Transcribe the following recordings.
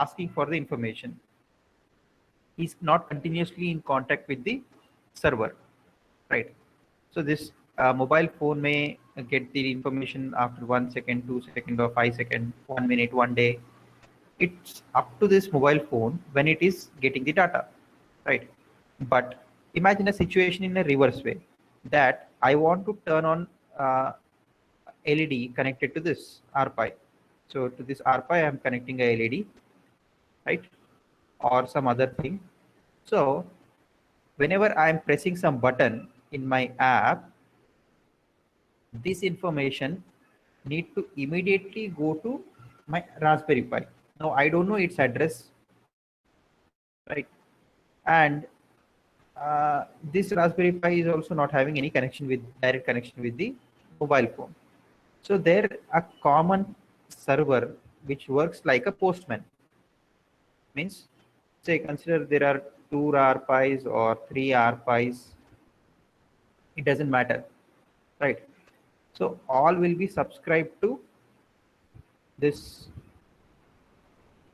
asking for the information is not continuously in contact with the server, right? So this mobile phone may get the information after 1 second, 2 seconds, or 5 seconds, 1 minute, 1 day. It's up to this mobile phone when it is getting the data, right? But imagine a situation in a reverse way, that I want to turn on LED connected to this RPI. So to this RPI, I'm connecting a LED, right? Or some other thing. So whenever I'm pressing some button in my app, this information need to immediately go to my Raspberry Pi. Now I don't know its address, right? And this Raspberry Pi is also not having any connection with direct connection with the mobile phone. So there a common server which works like a postman. Means, say consider there are 2 RPIs or 3 RPIs. It doesn't matter, right? So all will be subscribed to this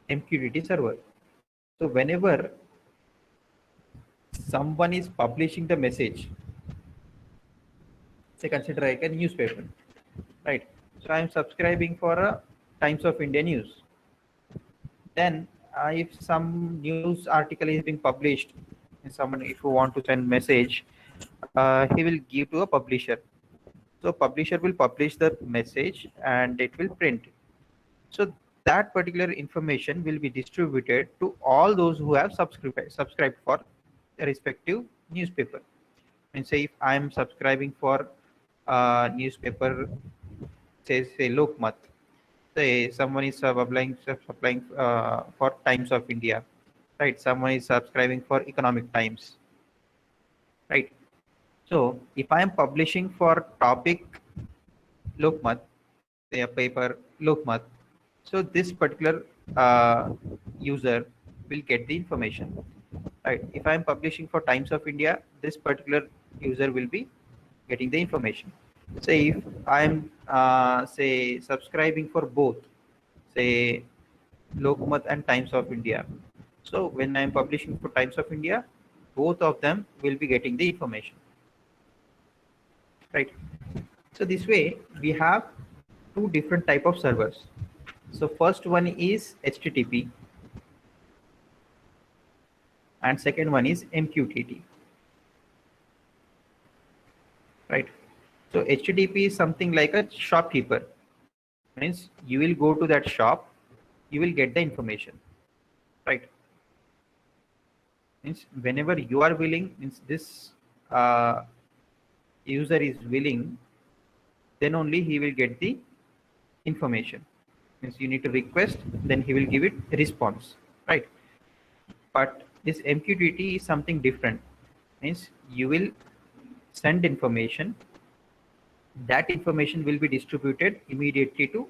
MQTT server. So whenever someone is publishing the message, say consider like a newspaper, right? So I am subscribing for a Times of India news. Then if some news article is being published, and someone if you want to send message, he will give to a publisher. So publisher will publish the message and it will print. So that particular information will be distributed to all those who have subscribed for a respective newspaper. And say if I am subscribing for newspaper, say Lokmat, say someone is supplying for Times of India, right? Someone is subscribing for Economic Times, right? So if I am publishing for topic Lokmat, say a paper Lokmat, so this particular user will get the information, right? If I am publishing for Times of India, this particular user will be getting the information. Say if I am say subscribing for both, say Lokmat and Times of India, so when I am publishing for Times of India, both of them will be getting the information, right? So this way we have two different type of servers. So first one is HTTP and second one is MQTT, right? So HTTP is something like a shopkeeper. Means you will go to that shop, you will get the information, right? Means whenever you are willing, means this uh, user is willing, then only he will get the information. Means you need to request, then he will give it a response, right? But this MQTT is something different. Means you will send information, that information will be distributed immediately to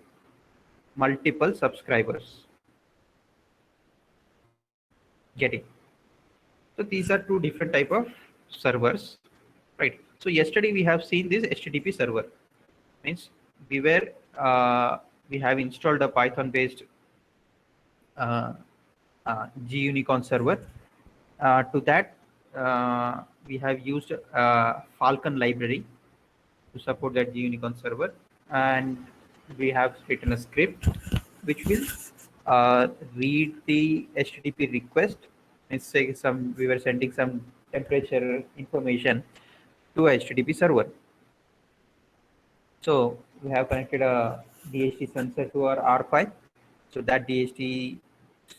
multiple subscribers. Getting? So these are two different type of servers, right? So yesterday we have seen this HTTP server. Means we were we have installed a Python based GUnicorn server. To that we have used Falcon library to support that GUnicorn server, and we have written a script which will read the HTTP request. Let's say we were sending some temperature information to a HTTP server. So we have connected a DHT sensor to our R5. So that DHT,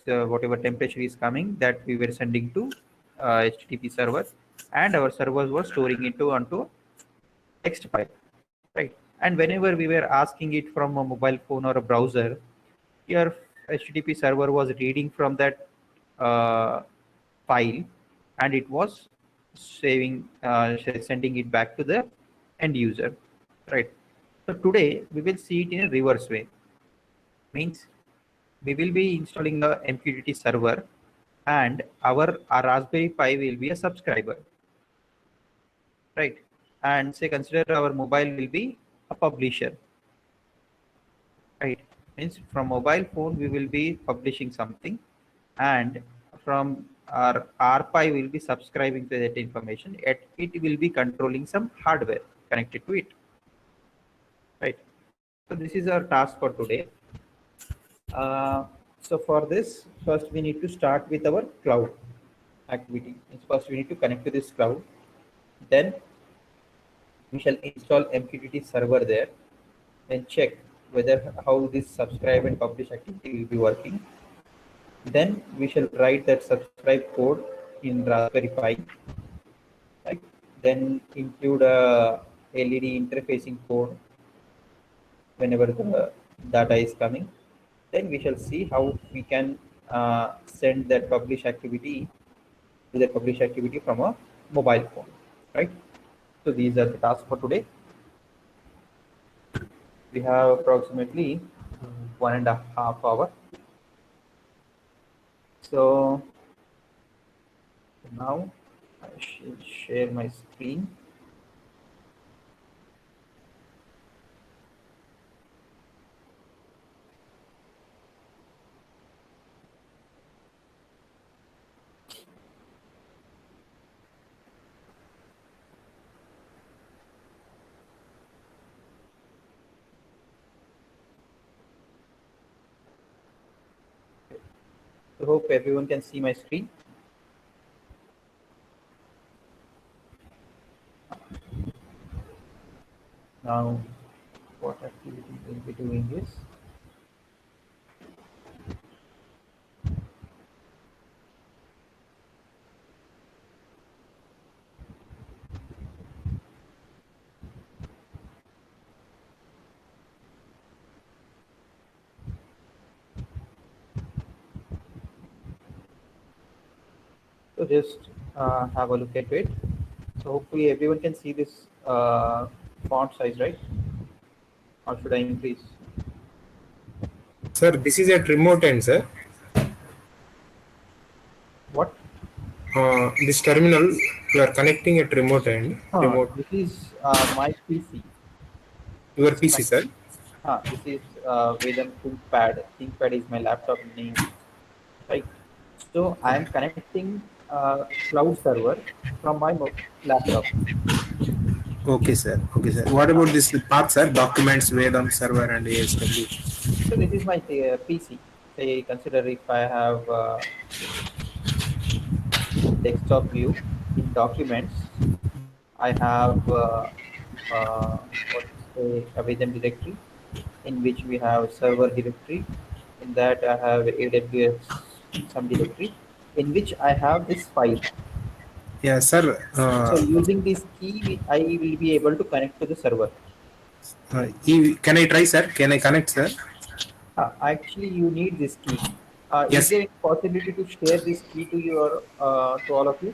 whatever temperature is coming, that we were sending to HTTP server, and our servers were storing it onto text file, right? And whenever we were asking it from a mobile phone or a browser, your HTTP server was reading from that file, and it was sending it back to the end user, right? So today we will see it in a reverse way. Means we will be installing the MQTT server, and our Raspberry Pi will be a subscriber, right? And say consider our mobile will be a publisher, right? Means from mobile phone we will be publishing something, and from our RPI will be subscribing to that information. It will be controlling some hardware connected to it, right? So this is our task for today. So for this, first we need to start with our cloud activity. First we need to connect to this cloud. Then we shall install MQTT server there and check whether how this subscribe and publish activity will be working. Then we shall write that subscribe code in Raspberry Pi. Right? Then include a LED interfacing code whenever the data is coming. Then we shall see how we can send that publish activity to the publish activity from a mobile phone, right? So these are the tasks for today. We have approximately 1.5 hours. So now I should share my screen. I hope everyone can see my screen. Now, what activity we'll be doing is so just have a look at it. So hopefully everyone can see this font size, right? Or should I increase? Sir, this is at remote end, sir. What? This terminal you are connecting at remote end. Remote. This is my PC. Your This is PC, my sir. this is Vedant ThinkPad. ThinkPad is my laptop name, right? So I am connecting cloud server from my laptop. Okay, sir. Okay, sir. What about this path, sir? Documents, Vedam server, and ASW. So this is my PC. Say, consider if I have desktop view in documents, I have what's a Vedant directory in which we have server directory. In that I have AWS some directory in which I have this file. Yeah, sir. So using this key, I will be able to connect to the server. Can I try, sir? Can I connect, sir? Actually, you need this key. Is Yes. there any possibility to share this key to your to all of you?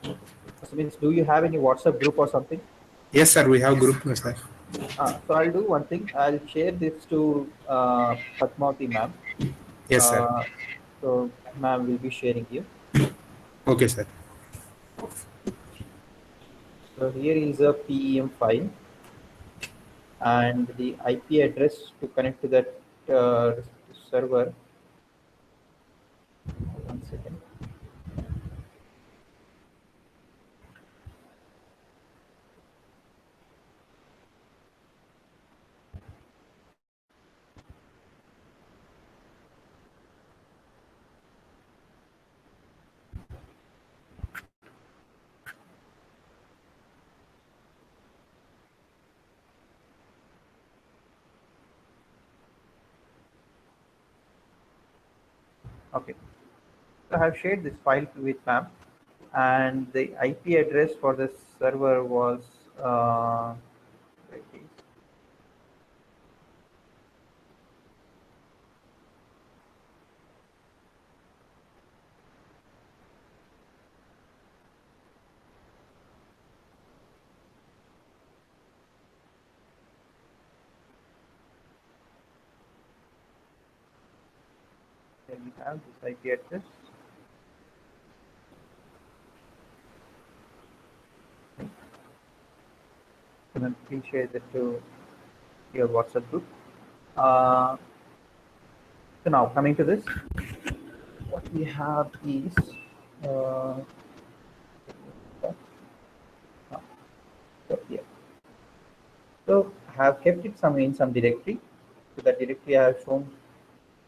So means, do you have any WhatsApp group or something? Yes, sir. We have group, sir. So I'll do one thing. I'll share this to Padmavati ma'am. Yes, sir. Uh, so ma'am will be sharing you. Okay, sir. So here is a PEM file and the IP address to connect to that server. One second. Okay. So I have shared this file with ma'am, and the IP address for the server was wait, please. Here we have this IP address. And then please share that to your WhatsApp group. Uh, So now coming to this, what we have is uh, so here. So I have kept it some in some directory. So that directory I have shown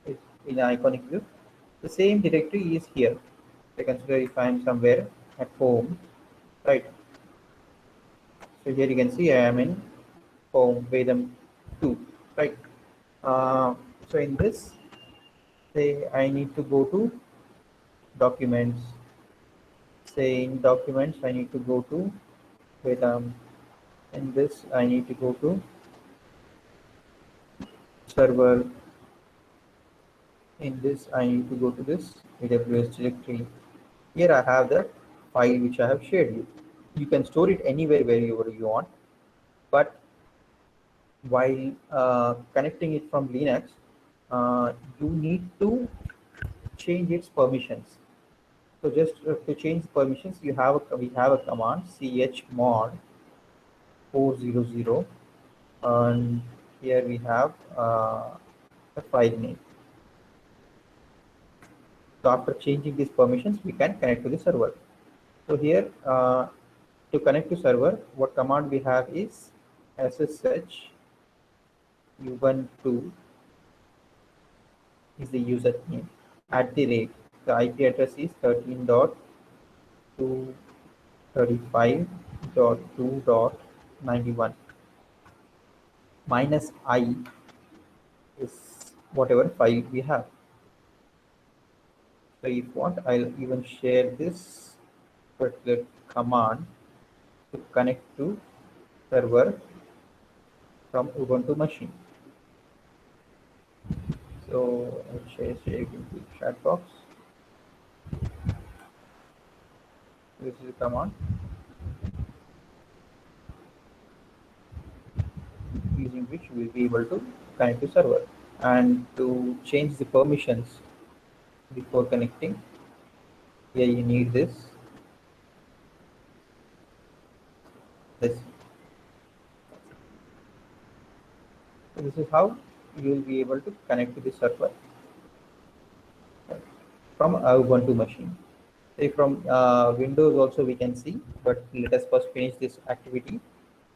it in iconic view. The same directory is here. So consider if I am somewhere at home, right? So here you can see I am in home Vedam 2, right? So in this, say I need to go to documents. Say in documents, I need to go to Vedam. In this, I need to go to server. In this, I need to go to this AWS directory. Here I have the file which I have shared you. You can store it anywhere wherever you want, but while connecting it from Linux, you need to change its permissions. So just to change permissions, we have a command chmod 400, and here we have the file name. So after changing these permissions, we can connect to the server. So here to connect to server, what command we have is ssh ubuntu is the username at the rate. The IP address is 13.235.2.91 minus I is whatever file we have. So if you want, I'll even share this particular command to connect to server from Ubuntu machine. So I'll share it into chat box. This is the command using which we will be able to connect to server. And to change the permissions before connecting, here you need this. So this is how you will be able to connect to the server from a Ubuntu machine. Say from Windows also we can see, but let us first finish this activity.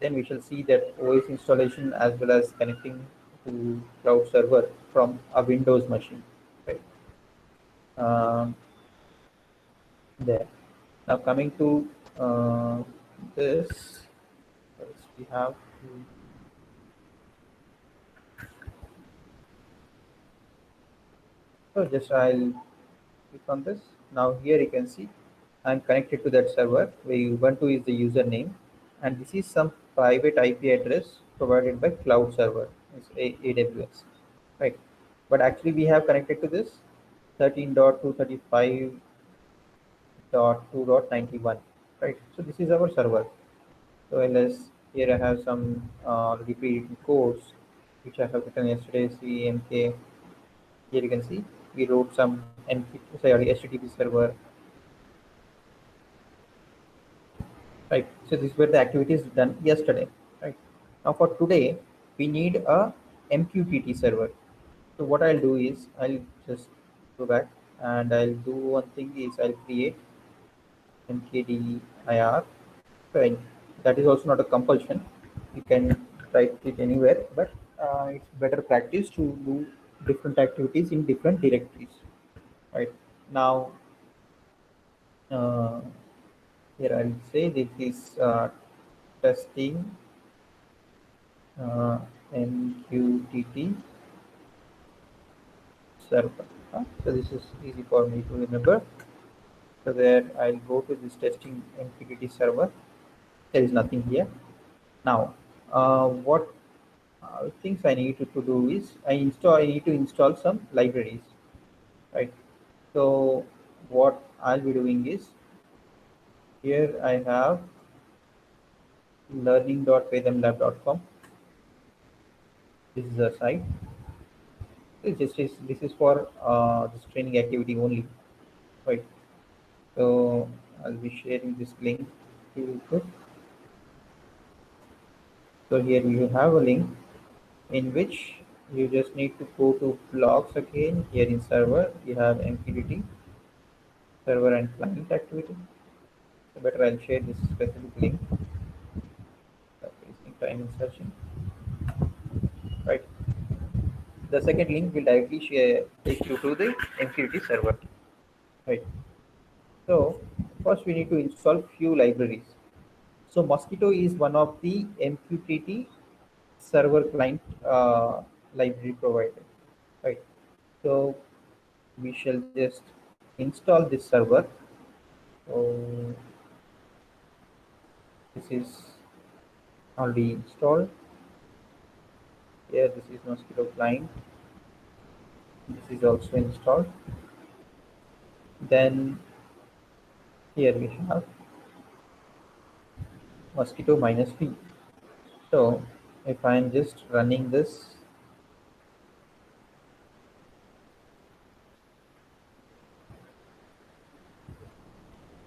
Then we shall see that OS installation as well as connecting to cloud server from a Windows machine. Right. There. Now coming to this, first we have so just I'll click on this. Now here you can see I'm connected to that server where Ubuntu is the username, and this is some private IP address provided by cloud server, it's AWS, right? But actually we have connected to this 13.235.2.91, right? So this is our server. So LS, here I have some already pre-written codes which I have written yesterday. CMK. Here you can see we wrote some HTTP server, right? So these were the activities done yesterday, right? Now for today, we need a MQTT server. So what I'll do is I'll just go back and I'll do one thing is I'll create mkdir, right? That is also not a compulsion. You can write it anywhere, but it's better practice to do different activities in different directories, right? Now, uh, here I'll say this is testing MQTT server. So this is easy for me to remember. So there I'll go to this testing MQTT server. There is nothing here. Now, what things I need to do is I need to install some libraries, right? So what I'll be doing is here I have learning.vedamlab.com. This is a site. This is for this training activity only, right? So I'll be sharing this link to you. So here you have a link in which You just need to go to blocks again. Here in server, you have MQTT, server and client activity. So better I'll share this specific link. Wasting time in searching. Right. The second link will directly take you to the MQTT server. Right. So first we need to install few libraries. So Mosquito is one of the MQTT server client library provider. Right. So we shall just install this server. So this is already installed. Here this is Mosquito client. This is also installed. Then here we have Mosquito -v. So if I am just running this,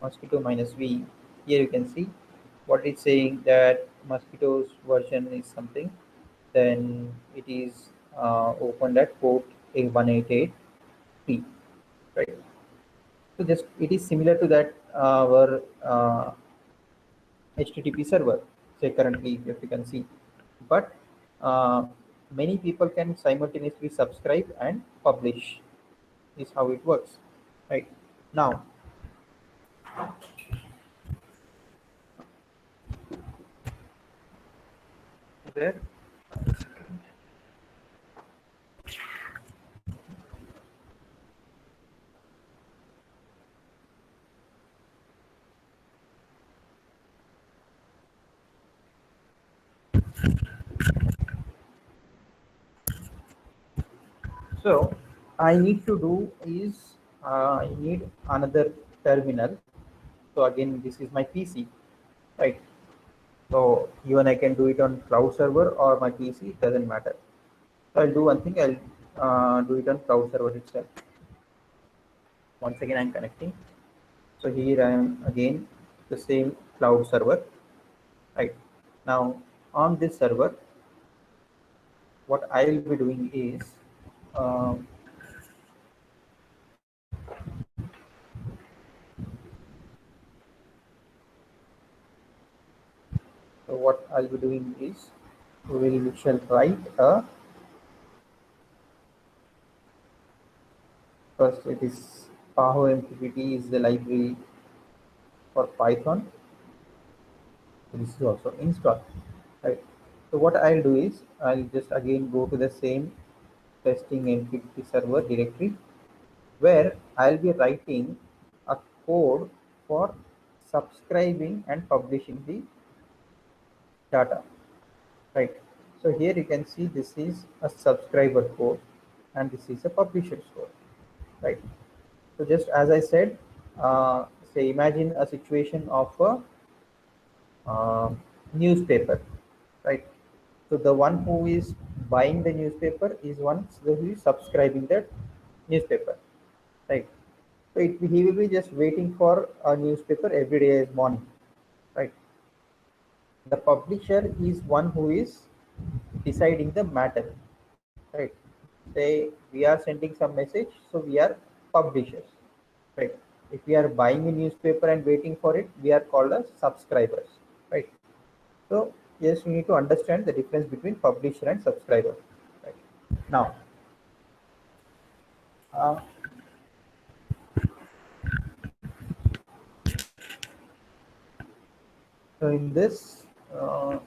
Mosquito -v, here you can see what it's saying, that Mosquito's version is something. Then it is opened at port A188P, right? So just it is similar to that our HTTP server, say currently, if you can see, but many people can simultaneously subscribe and publish. Is how it works, right? Now, there. So I need to do is I need another terminal. So again, this is my PC, right? So even I can do it on cloud server or my PC, it doesn't matter. So I'll do one thing, I'll do it on cloud server itself. Once again, I'm connecting. So here I am again, the same cloud server, right? Now on this server, what I will be doing is, um, so what I'll be doing is, we shall write a, first it is PAHO MQTT is the library for Python. So this is also installed, right? So what I'll do is, I'll just again go to the same testing MQTT server directory, where I'll be writing a code for subscribing and publishing the data, right? So here you can see this is a subscriber code and this is a publisher's code, right? So just as I said, say imagine a situation of a newspaper, right? So the one who is buying the newspaper is one who is subscribing that newspaper, right? So he will be just waiting for a newspaper every day as morning, right? The publisher is one who is deciding the matter, right? Say we are sending some message, so we are publishers, right? If we are buying a newspaper and waiting for it, we are called as subscribers, right? So yes, you need to understand the difference between publisher and subscriber, right? Now, uh, so in this, what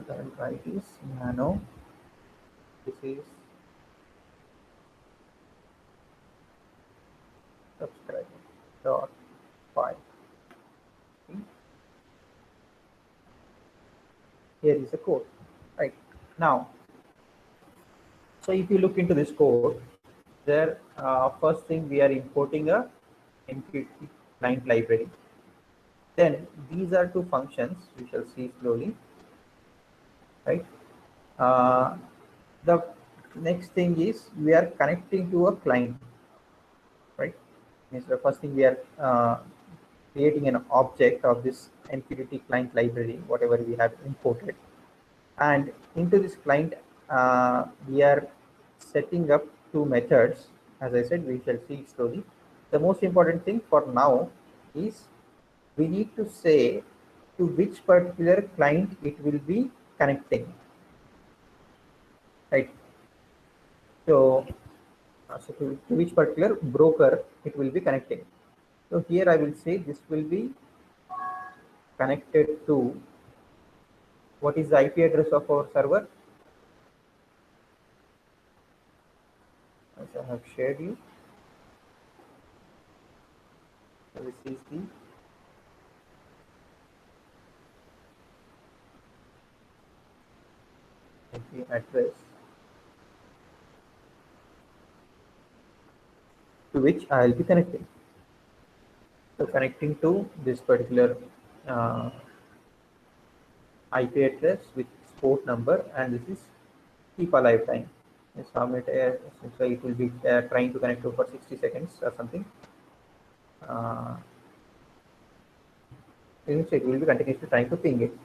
I will write is nano. This is subscriber dot file. Here is the code, right? Now, so if you look into this code, there first thing we are importing a MQTT client library. Then these are two functions we shall see slowly, right? Uh, the next thing is we are connecting to a client, right? Means the first thing we are creating an object of this MQTT client library, whatever we have imported, And into this client, we are setting up two methods. As I said, we shall see it slowly. The most important thing for now is we need to say to which particular client it will be connecting, right? So, to which particular broker it will be connecting. So here I will say this will be connected to, what is the IP address of our server? As I have shared you. So this is the IP address to which I will be connecting. So connecting to this particular uh, IP address with port number, and this is keep alive time. So it will be trying to connect to for 60 seconds or something. Uh, it will be continuously trying to ping it,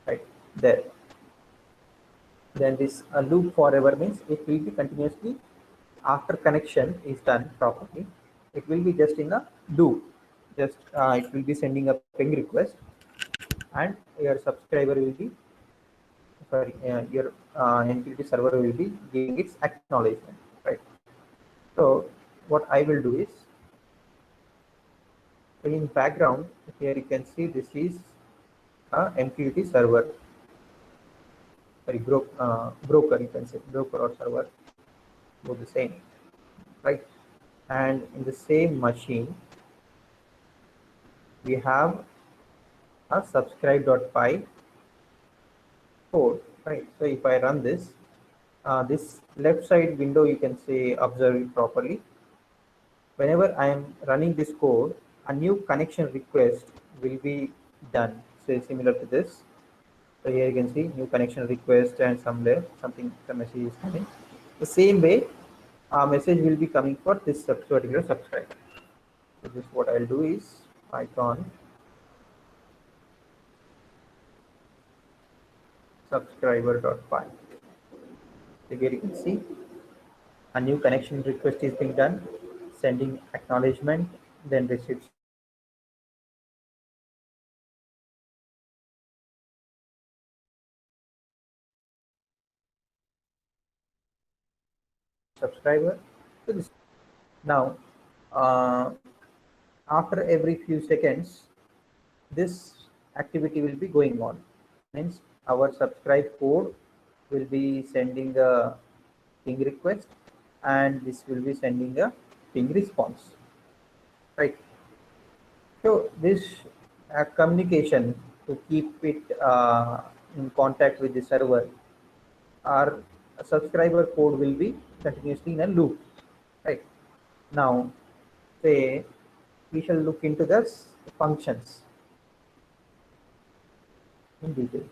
right there. Then this loop forever means it will be continuously, after connection is done properly, it will be just in a loop. Just it will be sending a ping request, and your subscriber will be, sorry, your MQTT server will be giving its acknowledgement, right? So what I will do is, in background here you can see this is a MQTT server, sorry, broker, you can say broker or server, both the same, right? And in the same machine we have a subscribe.py code, right? So if I run this, this left side window, you can say observe it properly. Whenever I am running this code, a new connection request will be done. So similar to this. So here you can see new connection request, and somewhere something, the message is coming. The same way, a message will be coming for this particular subscriber. So this, what I'll do is Python subscriber.py. So here you can see a new connection request is being done, sending acknowledgement, then receives subscriber. So this, now, after every few seconds, this activity will be going on. Means our subscribe code will be sending a ping request, and this will be sending a ping response, right? So this communication, to keep it in contact with the server, our subscriber code will be continuously in a loop, right? Now, say we shall look into the functions in detail.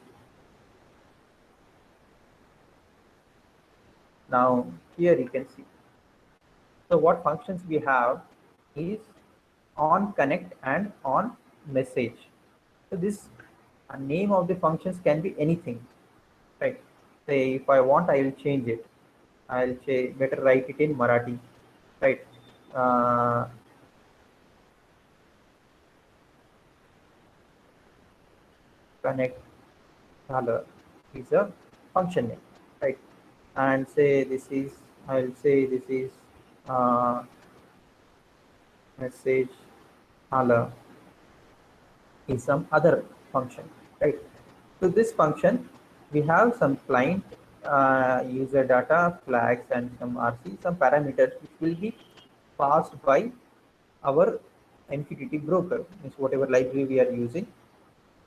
Now here you can see. So what functions we have is on connect and on message. So this name of the functions can be anything, right? Say if I want, I will change it. I'll say better write it in Marathi, right? Uh, Connect color is a function name, right? And say this is, I'll say this is uh, message color is some other function, right? So this function, we have some client user data flags and some RC, some parameters which will be passed by our MQTT broker. Means whatever library we are using,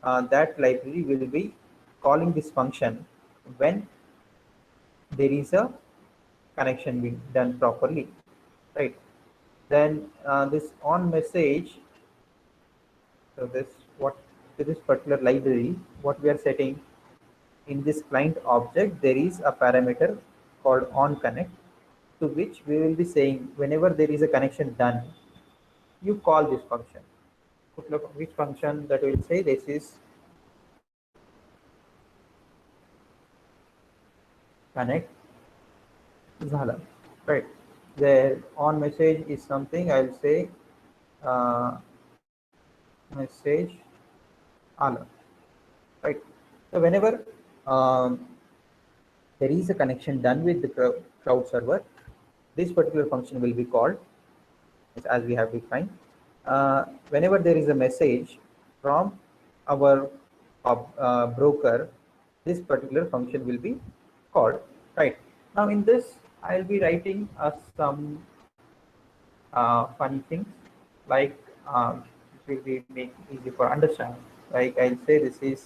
that library will be calling this function when there is a connection being done properly, right? Then this on message, so this, what, to this particular library, what we are setting in this client object, there is a parameter called on connect, to which we will be saying whenever there is a connection done, you call this function. Look which function that will say this is connect झालं, right? There on message is something I'll say message आलं, right? So whenever there is a connection done with the cloud server, this particular function will be called as we have defined. Whenever there is a message from our broker, this particular function will be called, right? Now in this, I'll be writing some funny things, like it will be make easy for understanding. Like I'll say this is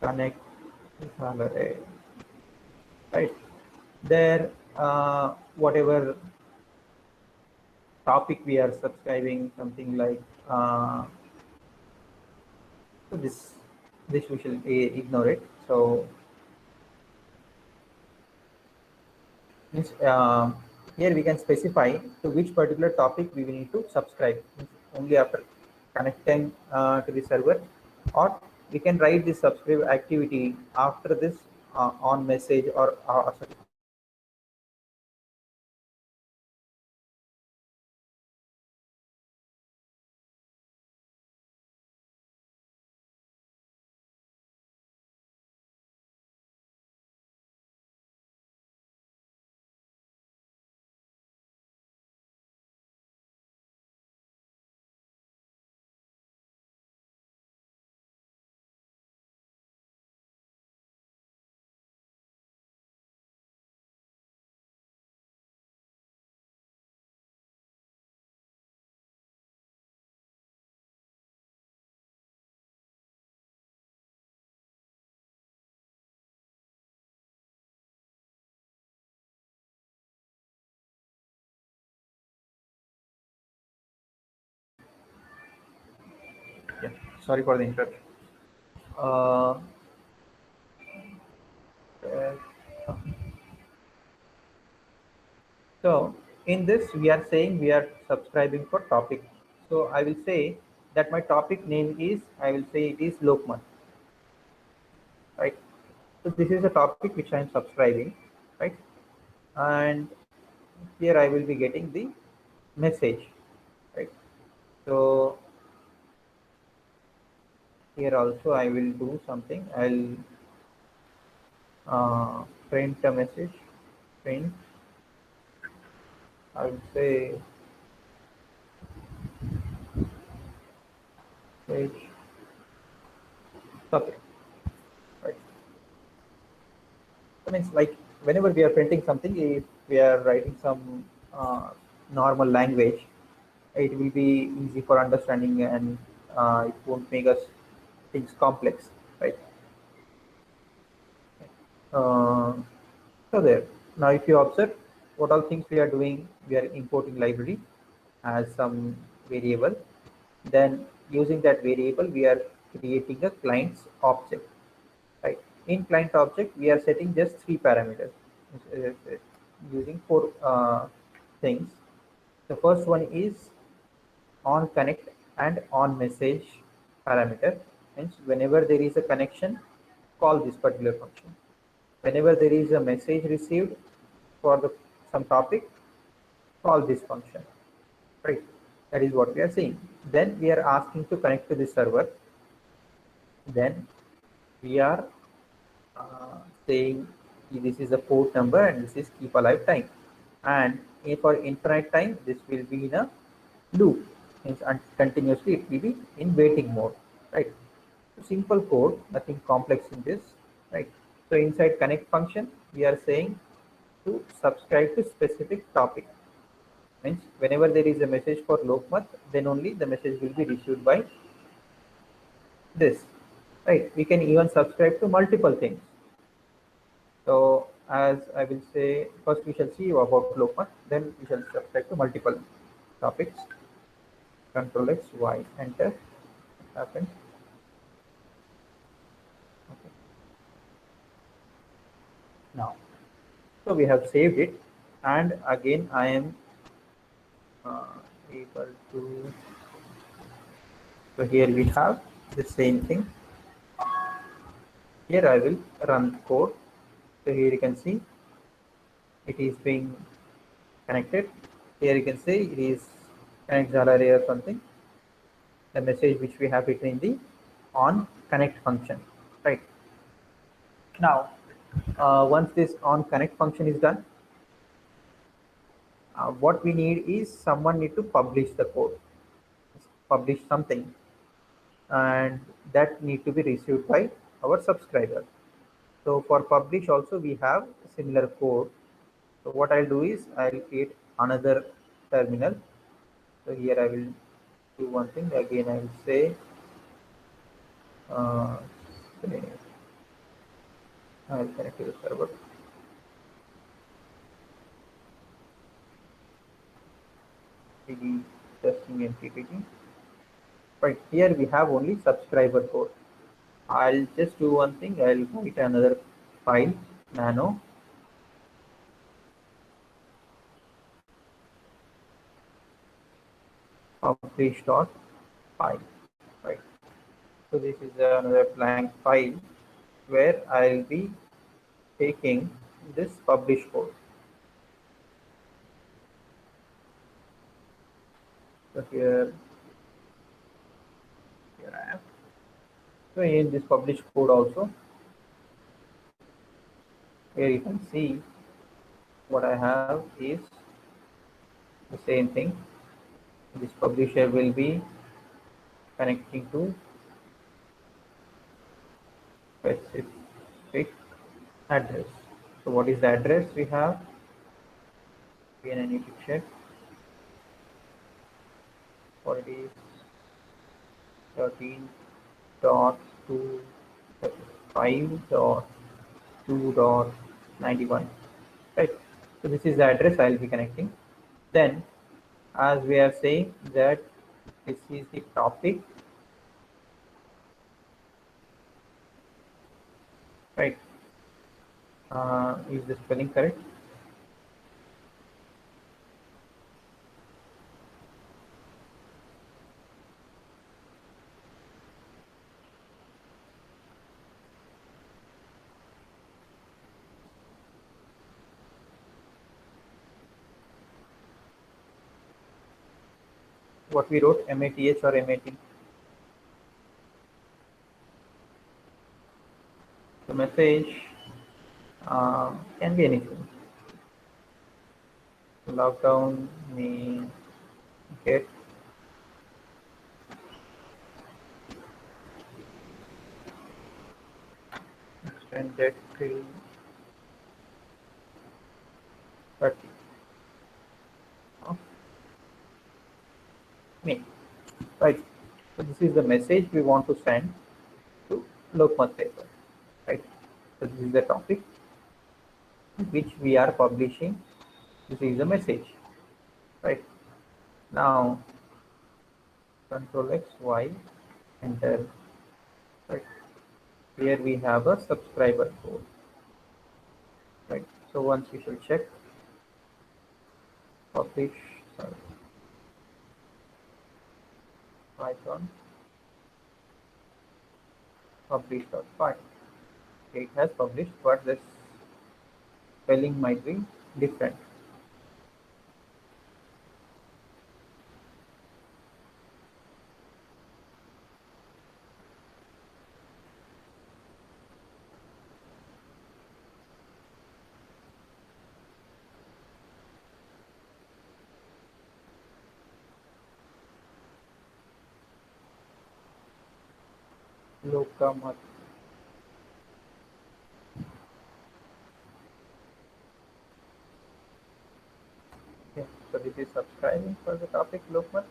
connect right there, whatever topic we are subscribing, something like so this we shall ignore it. So means, here we can specify to which particular topic we will need to subscribe. Means only after connecting to the server, or we can write the subscribe activity after this on message or sorry. Yeah, sorry for the interruption. Uh, So in this, we are saying we are subscribing for topic. So I will say that my topic name is, I will say it is Lokman, right? So this is a topic which I am subscribing, right? And here I will be getting the message, right? So here also I will do something. I'll print a message, print. I will say page topic, right? I mean, like whenever we are printing something, if we are writing some normal language, it will be easy for understanding, and it won't make us things complex, right? Uh, so there. Now, if you observe what all things we are doing, we are importing library as some variable. Then using that variable, we are creating a client's object, right? In client object, we are setting just 3 parameters using 4 things. The first one is on connect and on message parameter. Hence, whenever there is a connection, call this particular function. Whenever there is a message received for the some topic, call this function, right? That is what we are saying. Then we are asking to connect to the server. Then we are saying this is a port number and this is keep alive time, and for infinite time this will be in a loop, means continuously it will be in waiting mode, right? So simple code, nothing complex in this, right? So inside connect function we are saying to subscribe to specific topic, means whenever there is a message for Lokmat, then only the message will be received by this, right? We can even subscribe to multiple things. So as I will say, first we shall see about Lokmat, then we shall subscribe to multiple topics. Control X, Y, enter. Happened. Okay. Now, so we have saved it, and again I am able to. So here we have the same thing. Here I will run code. So here you can see it is being connected. Here you can see it is connect Java array or something. The message which we have between the on connect function, right? Now, once this on connect function is done, what we need is someone need to publish the code, publish something, and that need to be received by our subscriber. So for publish also we have similar code. So what I'll do is I'll create another terminal. So here I will do one thing again. I will say uh, I'll connect to the server. PD testing MPPT. Right here we have only subscriber code. I'll just do one thing. I'll write another file nano publish.py. Right. So this is another blank file where I'll be taking this publish code. So here I am. So in this publish code also, here you can see what I have is the same thing. This publisher will be connecting to specific address. So what is the address we have? Again I need to check what it is. 13.5.2.91, right? So this is the address I'll be connecting. Then as we are saying that this is the topic, right? Is the spelling correct? What we wrote, MATH or MAT? The message can be anything. Lockdown may get extended till 30 of May, right? So this is the message we want to send to Lokmat paper, right? So this is the topic which we are publishing. This is the message, right? Now Control X, Y, enter, right? Here we have a subscriber code, right? So once we should check publish, sorry, Python publish.py. It has published, but the spelling might be different. Lokamat. Okay, so this is subscribing for the topic Lokmat.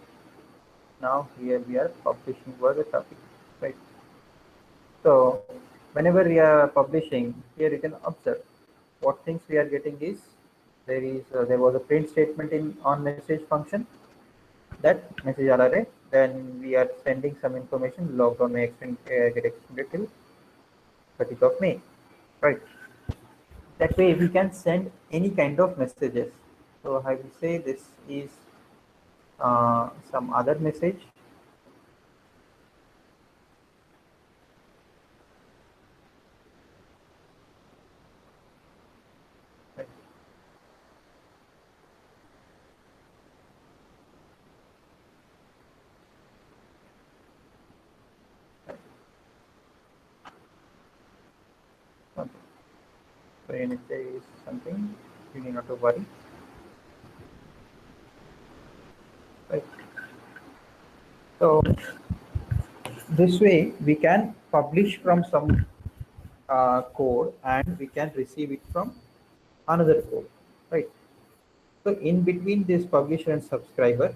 Now here we are publishing for the topic, right? So whenever we are publishing, here you can observe what things we are getting is there was a print statement in on message function, that message array. Then we are sending some information. Lockdown may get extended till 30th of May, right? That way we can send any kind of messages. So I will say this is some other message. Okay. So NHA is something you need not to worry. Right. So this way we can publish from some code and we can receive it from another code, right? So in between this publisher and subscriber,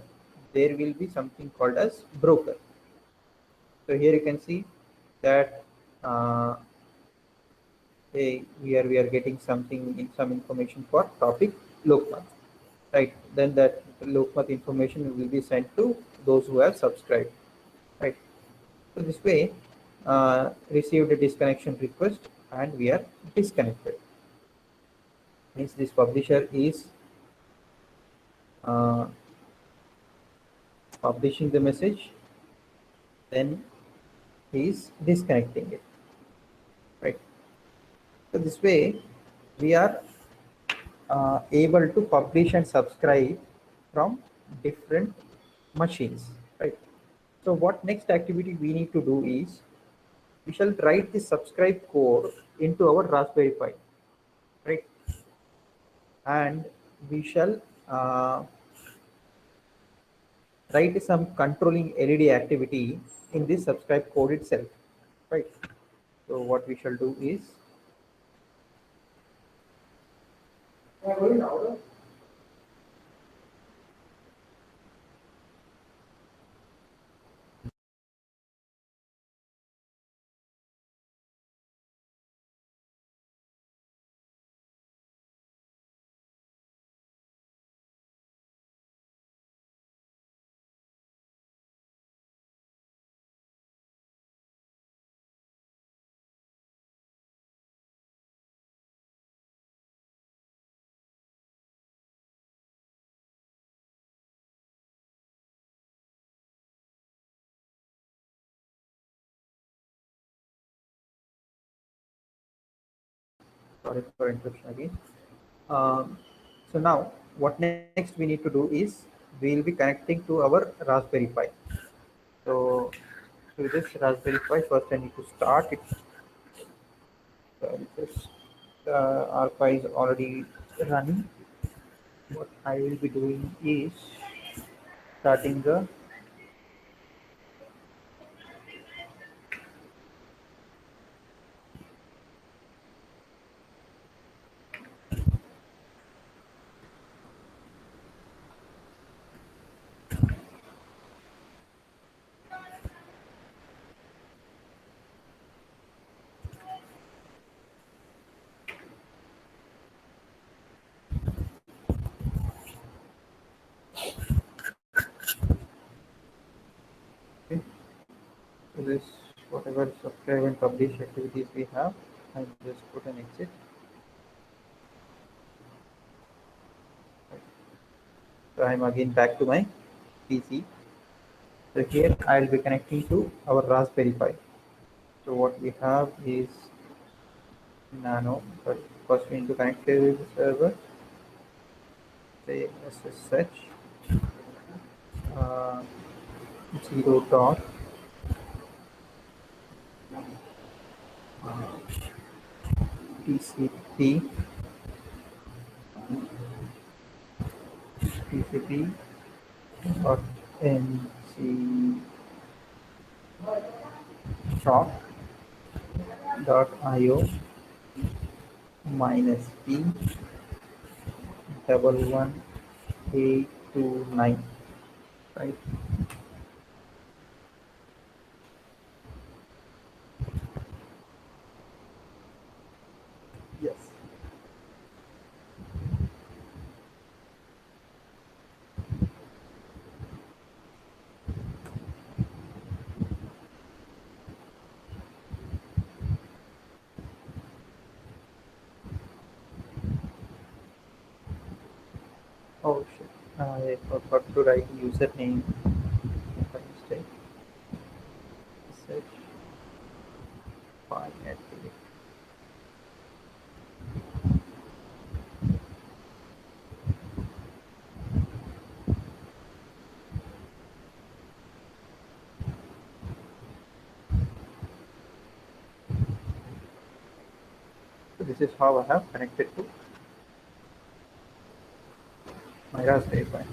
there will be something called as broker. So here you can see that uh, we are getting something in some information for topic Lokmat, right? Then that Lokmat information will be sent to those who have subscribed, right? So this way, received a disconnection request and we are disconnected. Means this publisher is uh, publishing the message, then he is disconnecting it, right? So this way, we are able to publish and subscribe from different machines, right? So what next activity we need to do is we shall write the subscribe code into our Raspberry Pi, right? And we shall write some controlling LED activity in this subscribe code itself, right? So what we shall do is sorry for interruption again. Um, so now what next we need to do is we will be connecting to our Raspberry Pi. So to this Raspberry Pi, first I need to start it. So this our Pi is already running. What I will be doing is starting the okay. So this whatever subscribe and publish activities we have, I just put an exit. So I'm again back to my PC. So here I'll be connecting to our Raspberry Pi. So what we have is Nano, but first we need to connect to the server. Say SSH uh, 0 dot TCP TCP dot NC shop dot IO minus P double 1 8 2 9, right? Yes. Oh shit. I forgot to write username by mistake. Search file activity. So this is how I have connected to my Raspberry Pi.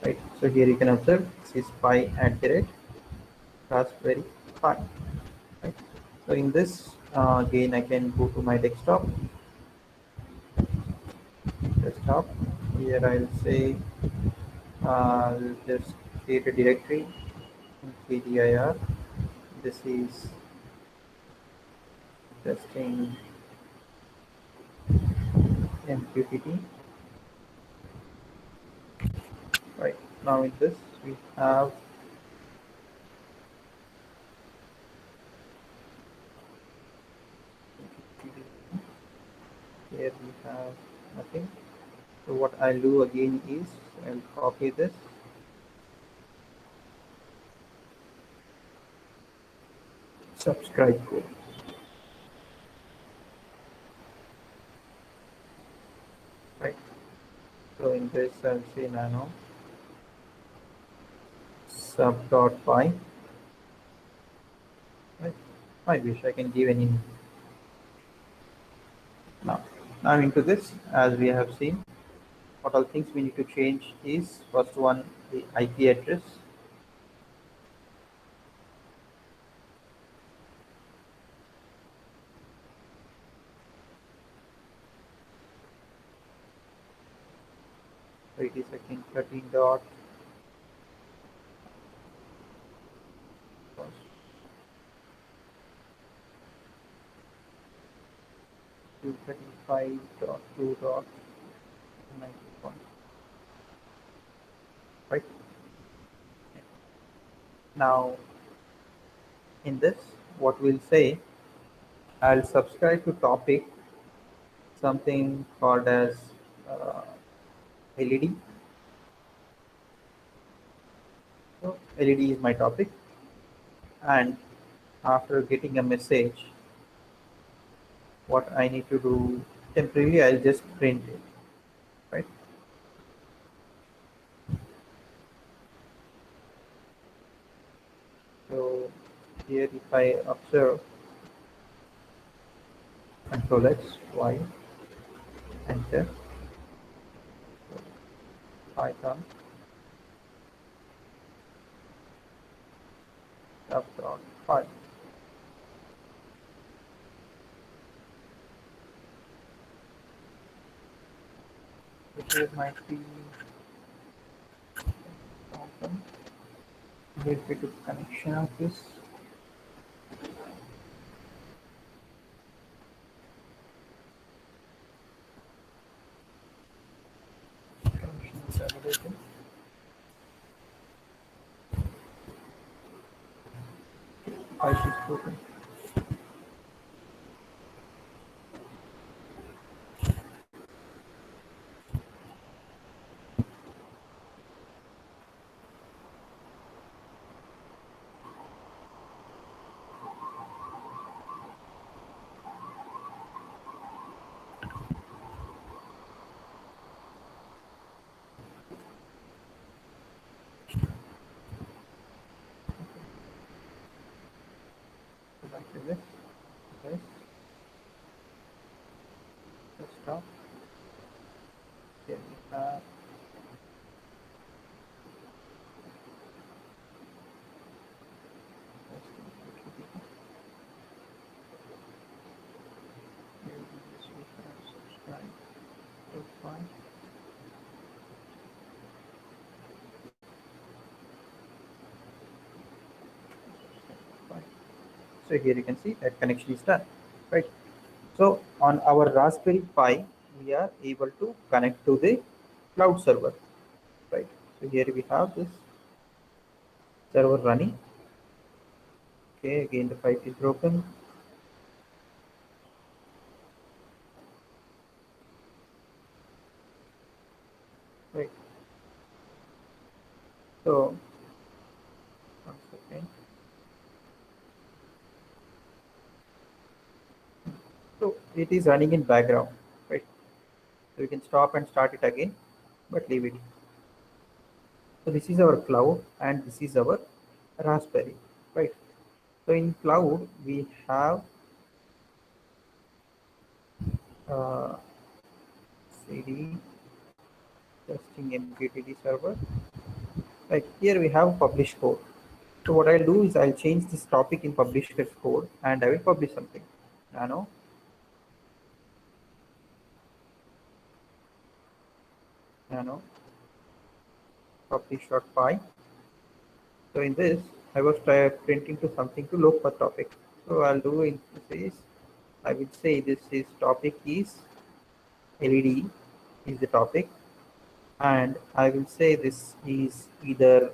Right. So here you can observe this is Pi at the rate Raspberry Pi. Right. So in this again I can go to my desktop. Here I'll say I'll just create a directory in KDIR. This is testing MQTT. Right. Now in this we have here we have nothing. So what I'll do again is I'll copy this, subscribe code. Right. So in this I'll say nano sub.py. Right. I wish I can give any. Now into this, as we have seen, what all things we need to change is first one the IP address. So it is again 13 dot 235.2.91. Right. Now in this, what we'll say, I'll subscribe to topic something called as LED. So LED is my topic, and after getting a message, what I need to do temporarily, I'll just print it, right? So here if I observe Control X, Y, enter, Python, sub.py. Here might be open. Here we do connection of this. Connection is available. Pipe is broken. So back to this. Desktop. Here we have subscribe. Fine. So here you can see that connection is done, right? So on our Raspberry Pi, we are able to connect to the cloud server, right? So here we have this server running. Okay, again the pipe is broken. Right. So one second. So it is running in background, right? So you can stop and start it again, but leave it. So this is our cloud and this is our Raspberry, right? So in cloud we have uh, cd testing MQTT server. Right here we have publish code. So what I'll do is I'll change this topic in publisher's code and I will publish something. Nano nano publish.py. So in this I was printing to something to look for topic. So I'll do in this is I will say this is topic is LED is the topic, and I will say this is either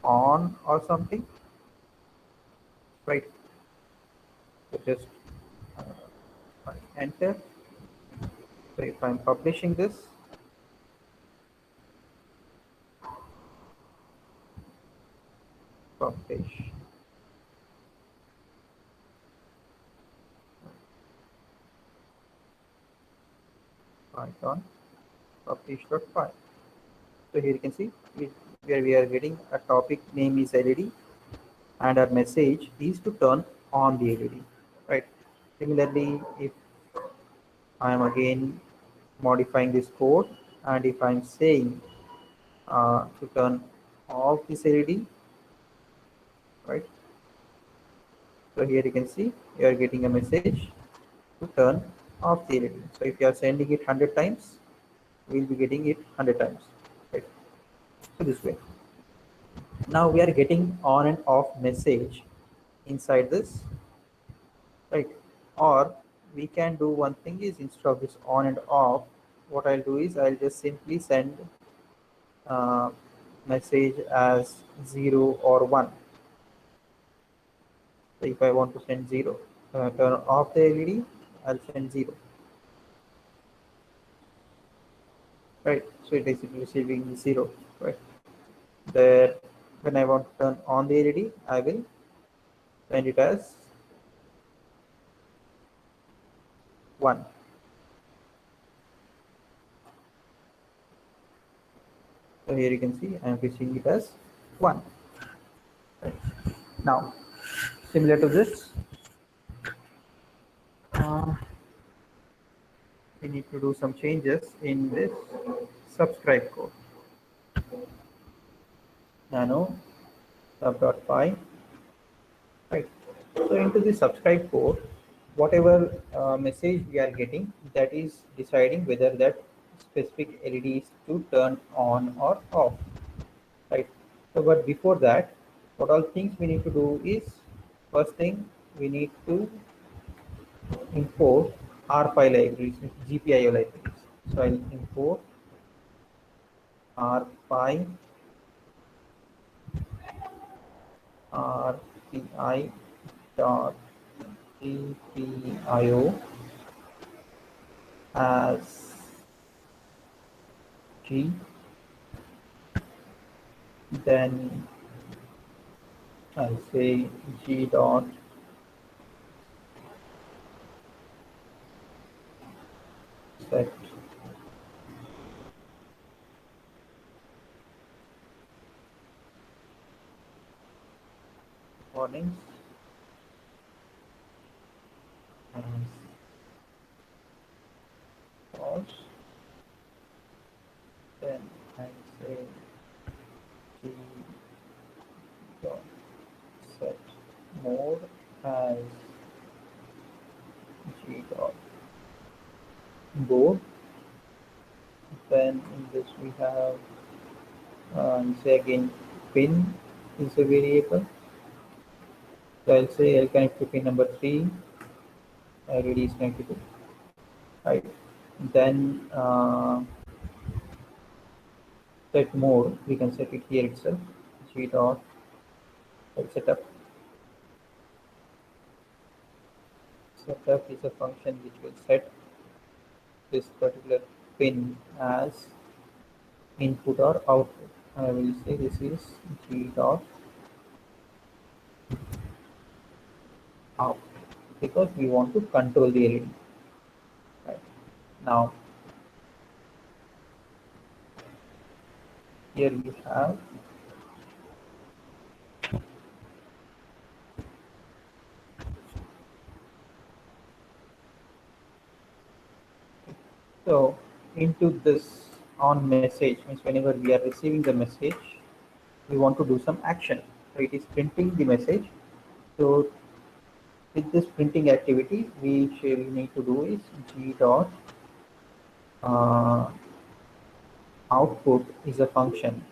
on or something, right? So just enter. So if I'm publishing this, publish Python publish.py. So here you can see where we are getting a topic name is LED and our message is to turn on the LED, right? Similarly, if I am again modifying this code and if I'm saying to turn off this LED, right? So here you can see you are getting a message to turn off the LED. So if you are sending it 100 times, we will be getting it 100 times, right? So this way. Now we are getting on and off message inside this, right? Or we can do one thing is instead of this on and off, what I'll do is I'll just simply send uh, message as 0 or 1. So if I want to send 0, turn off the LED, I'll send 0, right? So it is receiving 0, right? There, when I want to turn on the LED, I will send it as 1. So here you can see I am fetching it as 1. Right. Now, similar to this, uh, we need to do some changes in this subscribe code. Nano sub.py. Right. So into the subscribe code, whatever message we are getting, that is deciding whether that specific LED is to turn on or off. Right. So, but before that, what all things we need to do is first thing we need to import RPy libraries, GPIO libraries. So I'll import RPy RPI dot GPIO as G. Then I'll say G dot set warnings as false. Then I'll say G dot set mode as G dot go. Then in this we have say again pin is a variable. So I'll say I'll connect to pin number 3, LED is connected to, right? Then set mode, we can set it here itself, G dot setup. Setup is a function which will set this particular pin as input or output. I will say this is G dot out because we want to control the LED. Right. Now here we have So into this on message means whenever we are receiving the message, we want to do some action. So it is printing the message. So with this printing activity, we need to do is g dot uh, output is a function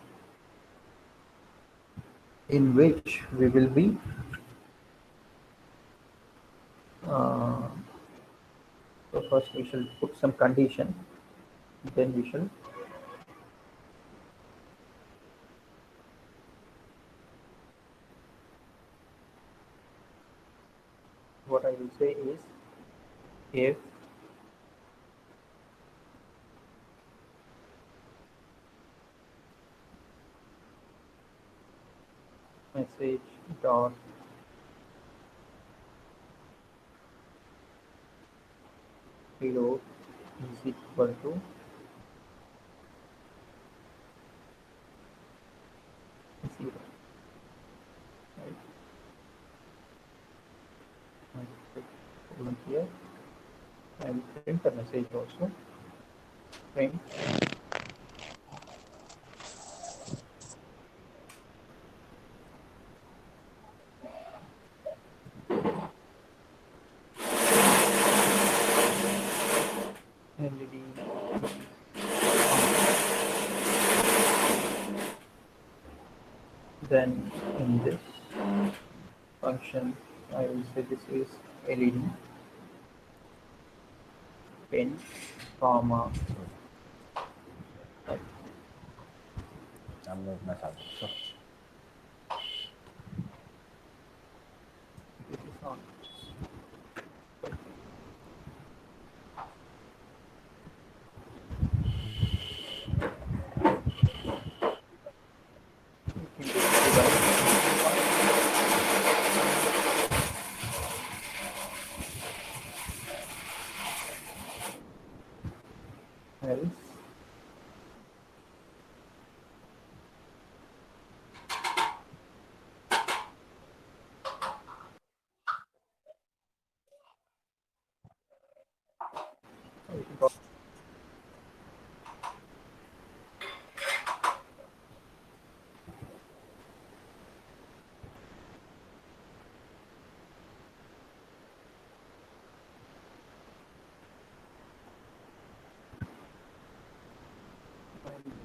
in which we will be uh, so first we shall put some condition, then we shall what I will say is if message dot reload is equal to zero. Right? I will put colon here. I will print the message also. Print LED. Then in this function, I will say this is LED pin, comma. I'm not my father. So, This is on. We can do else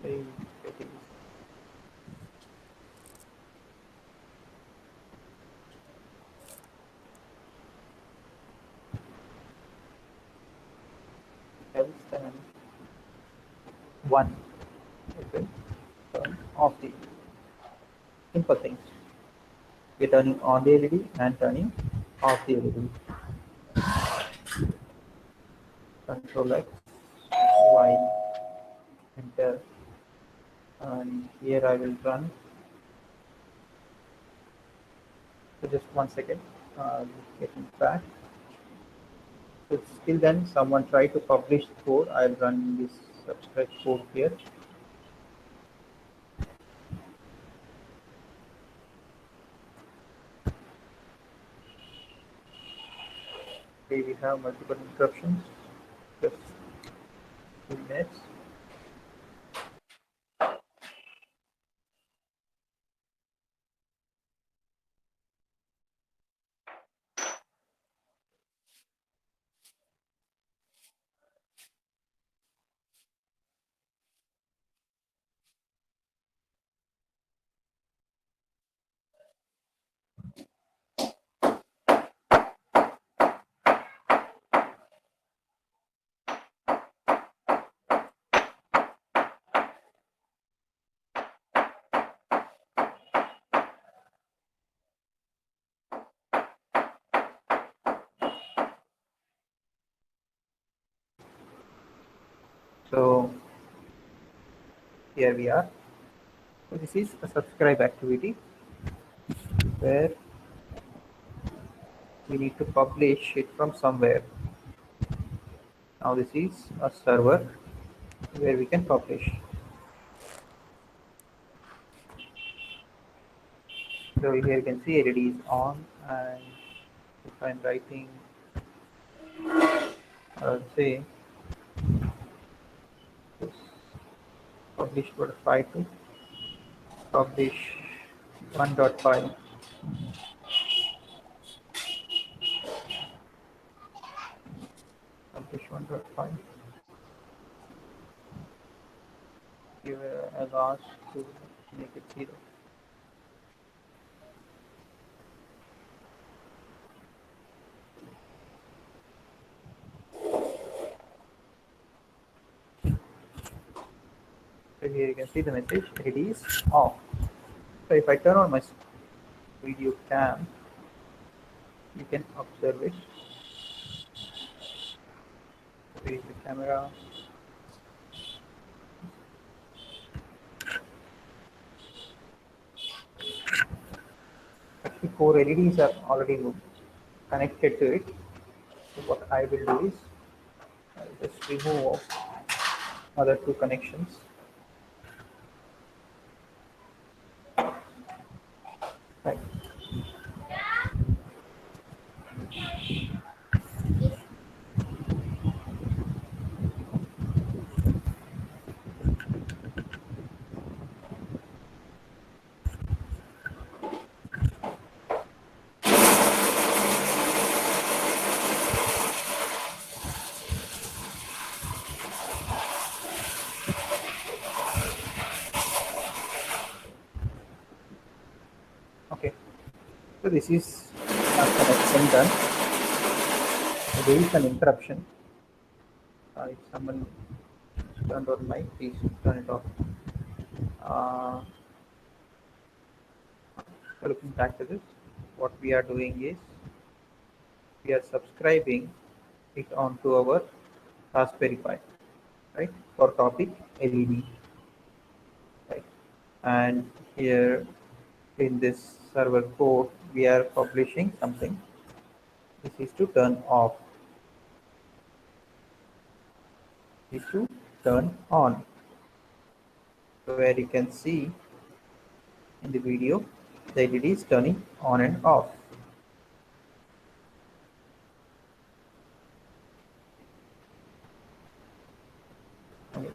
say it is else than one. Okay. Turn off the simple things. We're turning on the LED and turning off the LED. Control X, Y, enter, and here I will run. So just 1 second, getting back. So still then someone try to publish code. I'll run this subscribe code here. Okay, we have multiple interruptions. Just 2 minutes. So here we are. So this is a subscribe activity where we need to publish it from somewhere. Now this is a server where we can publish. So here you can see LED is on, and if I'm writing, say publish.file to publish 1.5. Publish 1.5. Give a loss to make it 0. So here you can see the message, it is off. So if I turn on my video cam, you can observe it. Where is the camera? Actually, 4 LEDs are already connected to it. So what I will do is I'll just remove other 2 connections. Right. Okay. So this is connection done. So there is an interruption. If someone turned on mic, please turn it off. So looking back to this, what we are doing is we are subscribing it onto our Raspberry Pi, right? For topic LED, right? And here in this server code, we are publishing something. This is to turn off. This is to turn on. So where you can see in the video, the LED is turning on and off. Okay.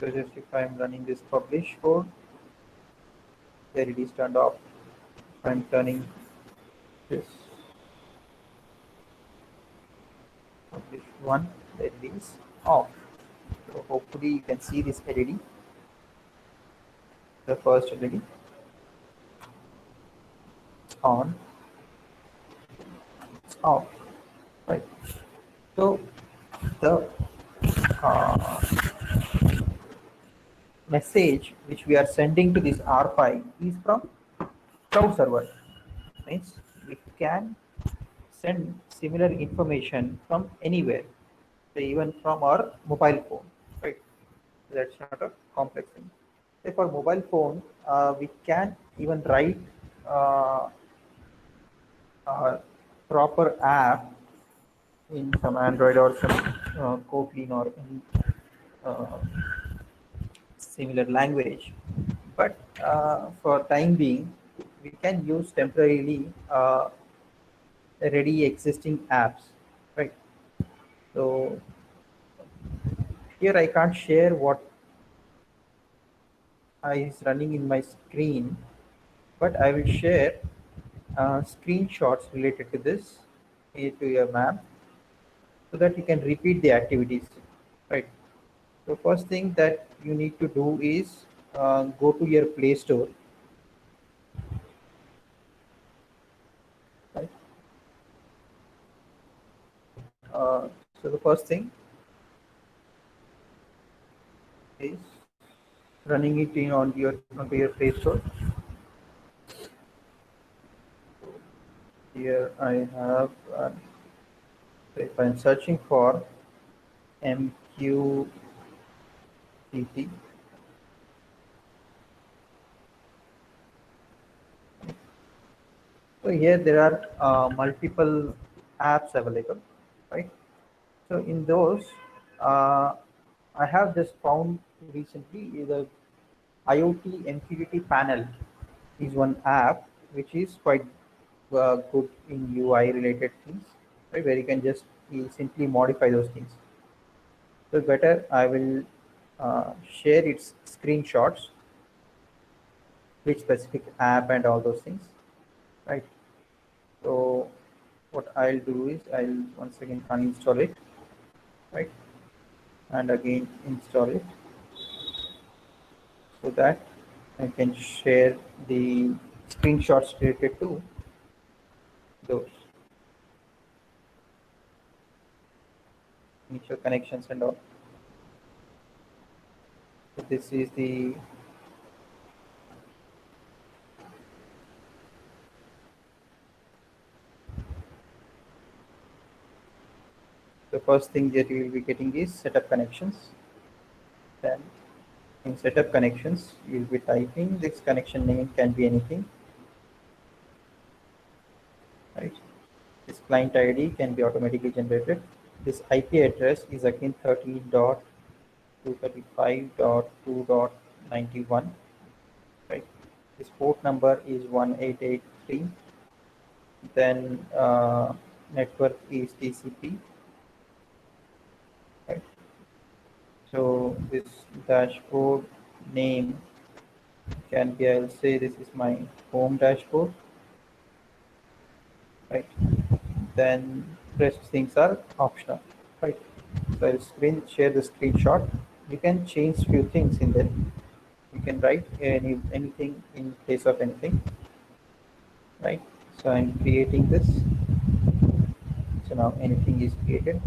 So just if I am running this publish code, the LED is turned off. If I am turning this publish one, the LED is off. So hopefully you can see this LED, the first LED on, off, right? So the message which we are sending to this R5 is from cloud server. Means we can send similar information from anywhere, so even from our mobile phone, right? That's not a complex thing. So for mobile phone, we can even write a proper app in some Android or some Kotlin or any uh, similar language. But for time being, we can use temporarily already existing apps, right? So here I can't share what is running in my screen, but I will share screenshots related to this here to your map so that you can repeat the activities, right? So first thing that you need to do is go to your Play Store, right? So the first thing is running it in onto your Play Store. Here I have, if I'm searching for MQTT, so here there are multiple apps available, right? So in those, I have just found recently the IoT MQTT panel is one app which is quite good in UI related things, right? Where you can just simply modify those things. So better, I will share its screenshots, which specific app and all those things, right? So what I'll do is I'll once again uninstall it, right, and again install it, so that I can share the screenshots related to those initial connections and all. So this is the first thing that you will be getting is setup connections. Then in setup connections, you'll be typing this connection name can be anything, right? This client ID can be automatically generated. This IP address is again 30.235.2.91, right? This port number is 1883. Then network is TCP, right? So this dashboard name can be, I'll say this is my home dashboard, right? Then rest things are optional, right? So I'll share the screenshot. You can change few things in there. You can write anything in place of anything, right? So I'm creating this. So now anything is created.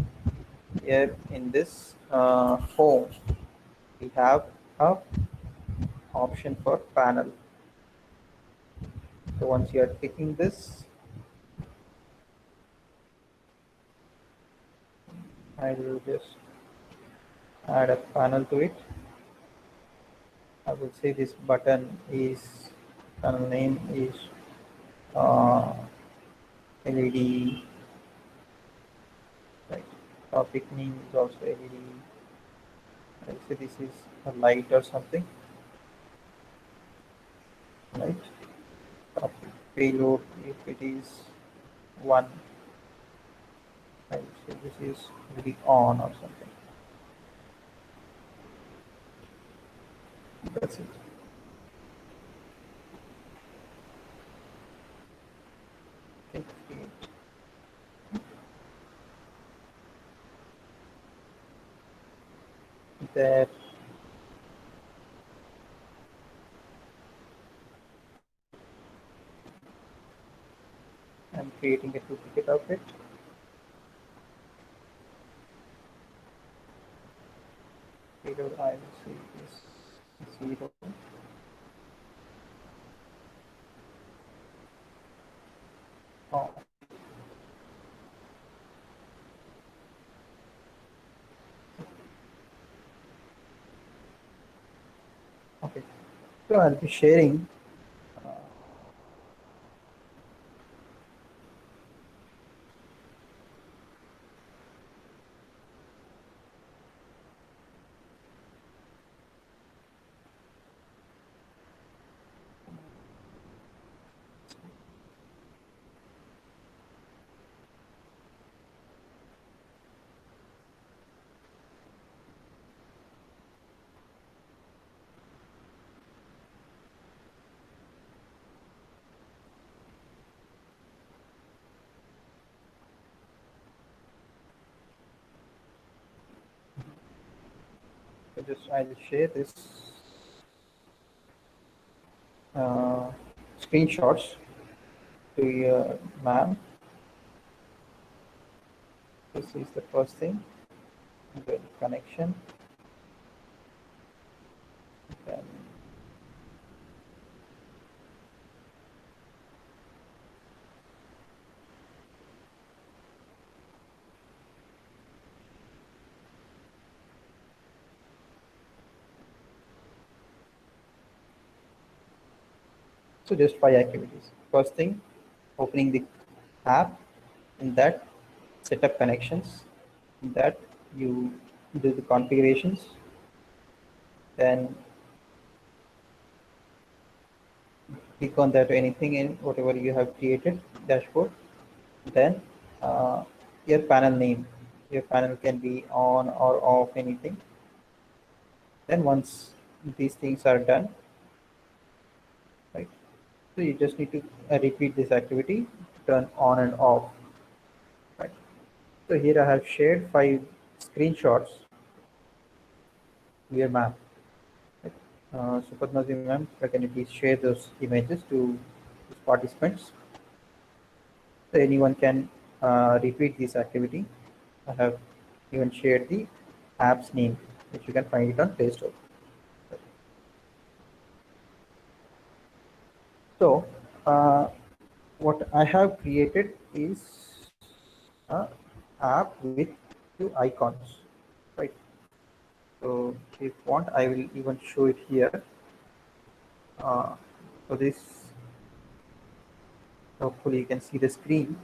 Here in this home, we have a option for panel. So once you are clicking this, I will just add a panel to it. I will say this button is, panel name is LED, right? Topic name is also LED. I'll say this is a light or something, right? Topic payload, if it is 1, I'll say this is really on or something. That's it. Okay, create. There. I'm creating a duplicate of it. Payload I will say is 0. Oh. Okay, so I'll be sharing so just I will share this screenshots to your ma'am. This is the first thing. Good connection. Then so just 5 activities. First thing, opening the app. In that, set up connections. In that, you do the configurations. Then click on that anything in whatever you have created dashboard. Then your panel name. Your panel can be on or off, anything. Then once these things are done, right? So you just need to repeat this activity, turn on and off, right? So here I have shared 5 screenshots via map. Right? So Padmasree ma'am, can you please share those images to participants? So anyone can repeat this activity. I have even shared the app's name, which you can find it on Play Store. So what I have created is a app with 2 icons, right? So if want, I will even show it here. So this, hopefully you can see the screen.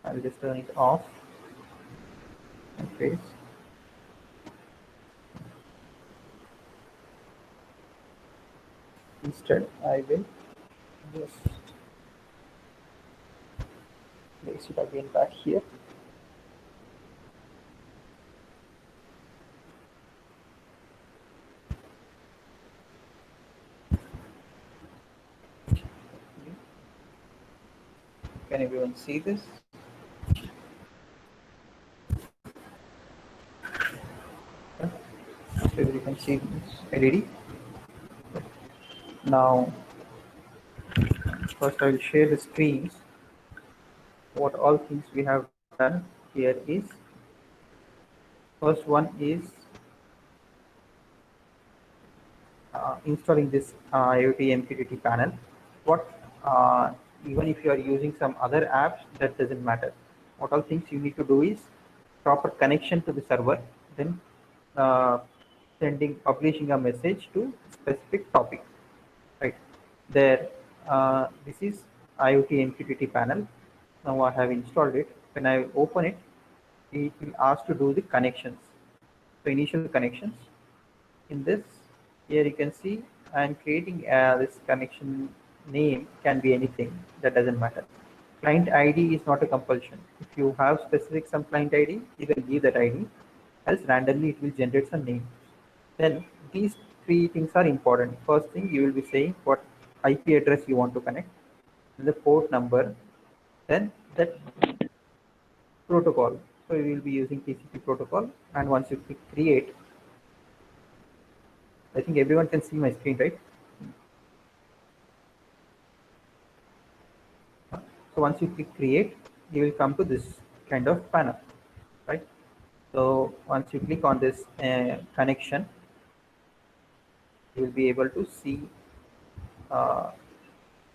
I will just turn it off and face. Instead, I will just place it again back here. Can everyone see this? So you can see this LED. Now, first I will share the screen. What all things we have done here is, first one is installing this IoT MQTT panel. What even if you are using some other apps, that doesn't matter. What all things you need to do is proper connection to the server, then uh, publishing a message to specific topic, right? There, this is IoT MQTT panel. Now I have installed it. When I open it, it will ask to do the connections. So initial connections. In this, here you can see I am creating this connection name can be anything, that doesn't matter. Client ID is not a compulsion. If you have specific some client ID, you can give that ID, else randomly it will generate some name. Then these 3 things are important. First thing, you will be saying what IP address you want to connect, the port number, then that protocol. So we will be using TCP protocol, and once you click create, I think everyone can see my screen, right? So once you click create, you will come to this kind of panel, right? So once you click on this connection, you will be able to see uh,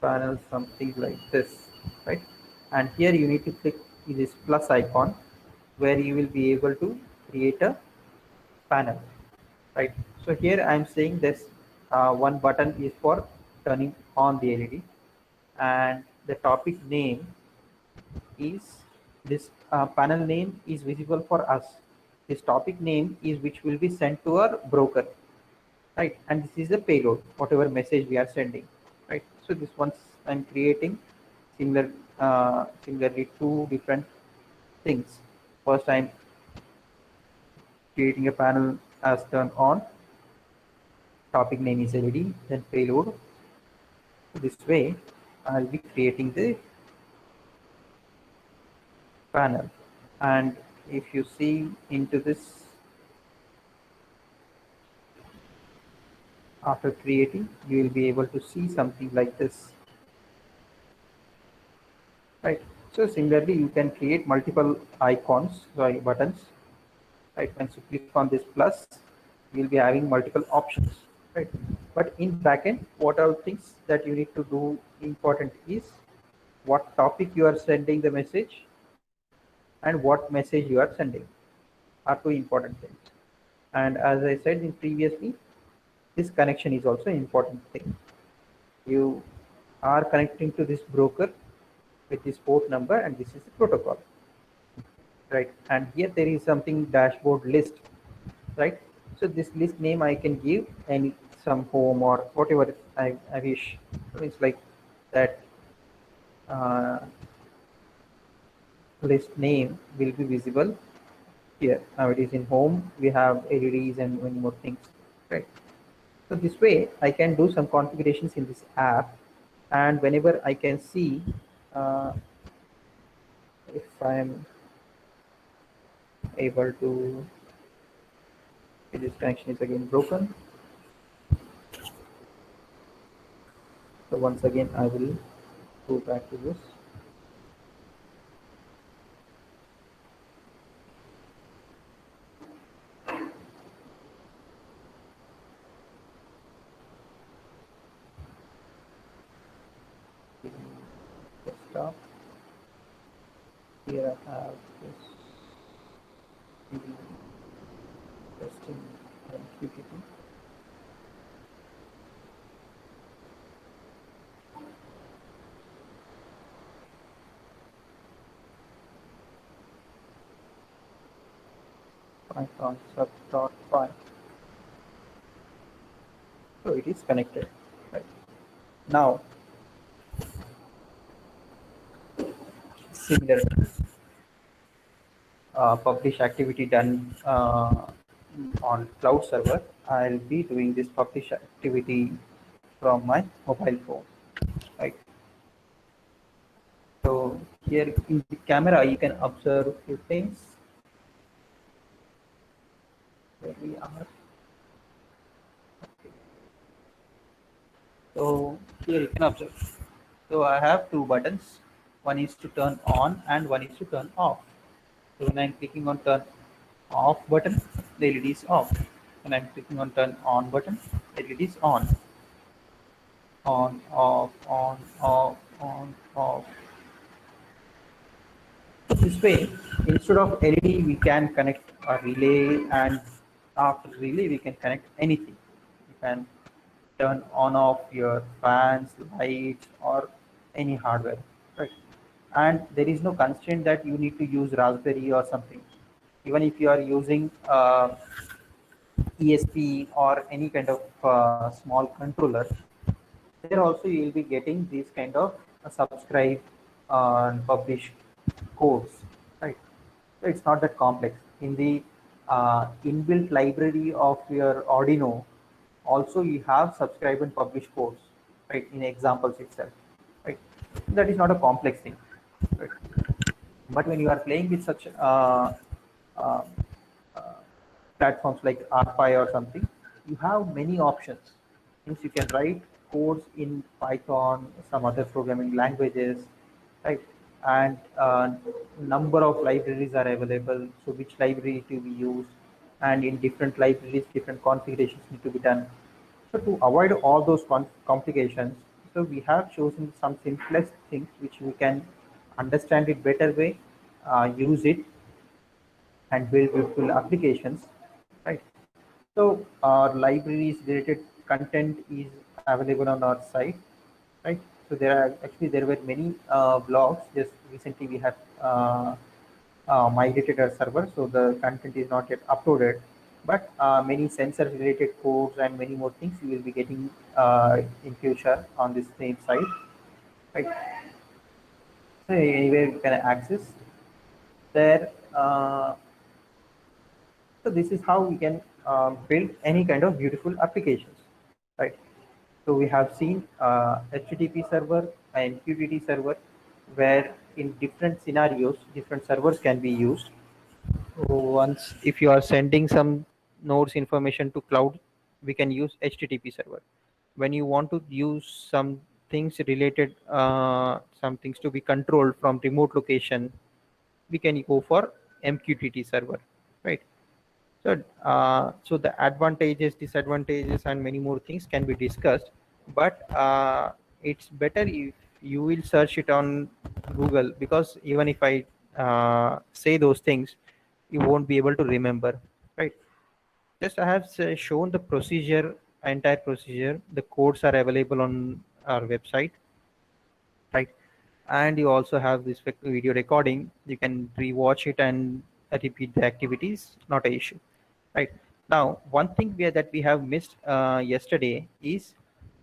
panel something like this, right? And here you need to click this plus icon, where you will be able to create a panel, right? So here I am saying this one button is for turning on the LED, and the topic name is this panel name is visible for us. This topic name is which will be sent to our broker, right? And this is the payload, whatever message we are sending, right? So this once I'm creating similarly 2 different things. First, I'm creating a panel as turn on, topic name is LED, then payload. This way, I'll be creating the panel. And if you see into this, after creating, you will be able to see something like this, right? So similarly, you can create multiple icons, sorry, buttons, right? Once you click on this plus, you'll be having multiple options, right? But in backend, what are things that you need to do important is what topic you are sending the message and what message you are sending are 2 important things. And as I said in previously, this connection is also an important thing. You are connecting to this broker with this port number, and this is the protocol, right? And here there is something dashboard list, right? So this list name I can give any some home or whatever I wish. So it's like that list name will be visible here. Now it is in home, we have LEDs and many more things, right? So this way I can do some configurations in this app, and whenever I can see if I'm able to, this connection is again broken. So once again I will go back to this. Desktop. Here I have this testing QTT. Python sub.py. So it is connected. Right. Now, similar publish activity done on cloud server, I'll be doing this publish activity from my mobile phone. Right. So here in the camera, you can observe a few things. Where we are. So here you can observe. So I have two buttons. One is to turn on and one is to turn off. So when I'm clicking on turn off button, the LED is off. When I'm clicking on turn on button, the LED is on. On, off, on, off, on, off. This way, instead of LED, we can connect a relay, and after relay, we can connect anything. You can turn on off your fans, lights, or any hardware, right? And there is no constraint that you need to use Raspberry or something. Even if you are using ESP or any kind of small controller, there also you will be getting these kind of subscribe and publish codes, right? So it's not that complex. In the inbuilt library of your Arduino, also you have subscribe and publish codes, right? In examples itself, right? That is not a complex thing, right? But when you are playing with such uh, platforms like RPi or something, you have many options. Means you can write codes in Python, some other programming languages, right? And number of libraries are available. So which library to be used, and in different libraries, different configurations need to be done. So to avoid all those complications, so we have chosen some simplest things which we can understand it better way, use it, and build beautiful applications, right? So our libraries related content is available on our site, right? So there were many blogs. Just recently we have migrated our server, so the content is not yet uploaded. But many sensor related codes and many more things you will be getting in future on this same site, right? So anywhere you can access there. So this is how we can build any kind of beautiful applications, right? So we have seen HTTP server and MQTT server, where in different scenarios, different servers can be used. So once if you are sending some nodes information to cloud, we can use HTTP server. When you want to use some things related, some things to be controlled from remote location, we can go for MQTT server, right? So the advantages, disadvantages, and many more things can be discussed. But it's better if you will search it on Google, because even if I say those things, you won't be able to remember, right? Just I have shown the procedure, entire procedure. The codes are available on our website, right? And you also have this video recording. You can rewatch it and repeat the activities. Not a issue, right? Now, one thing that we have missed yesterday is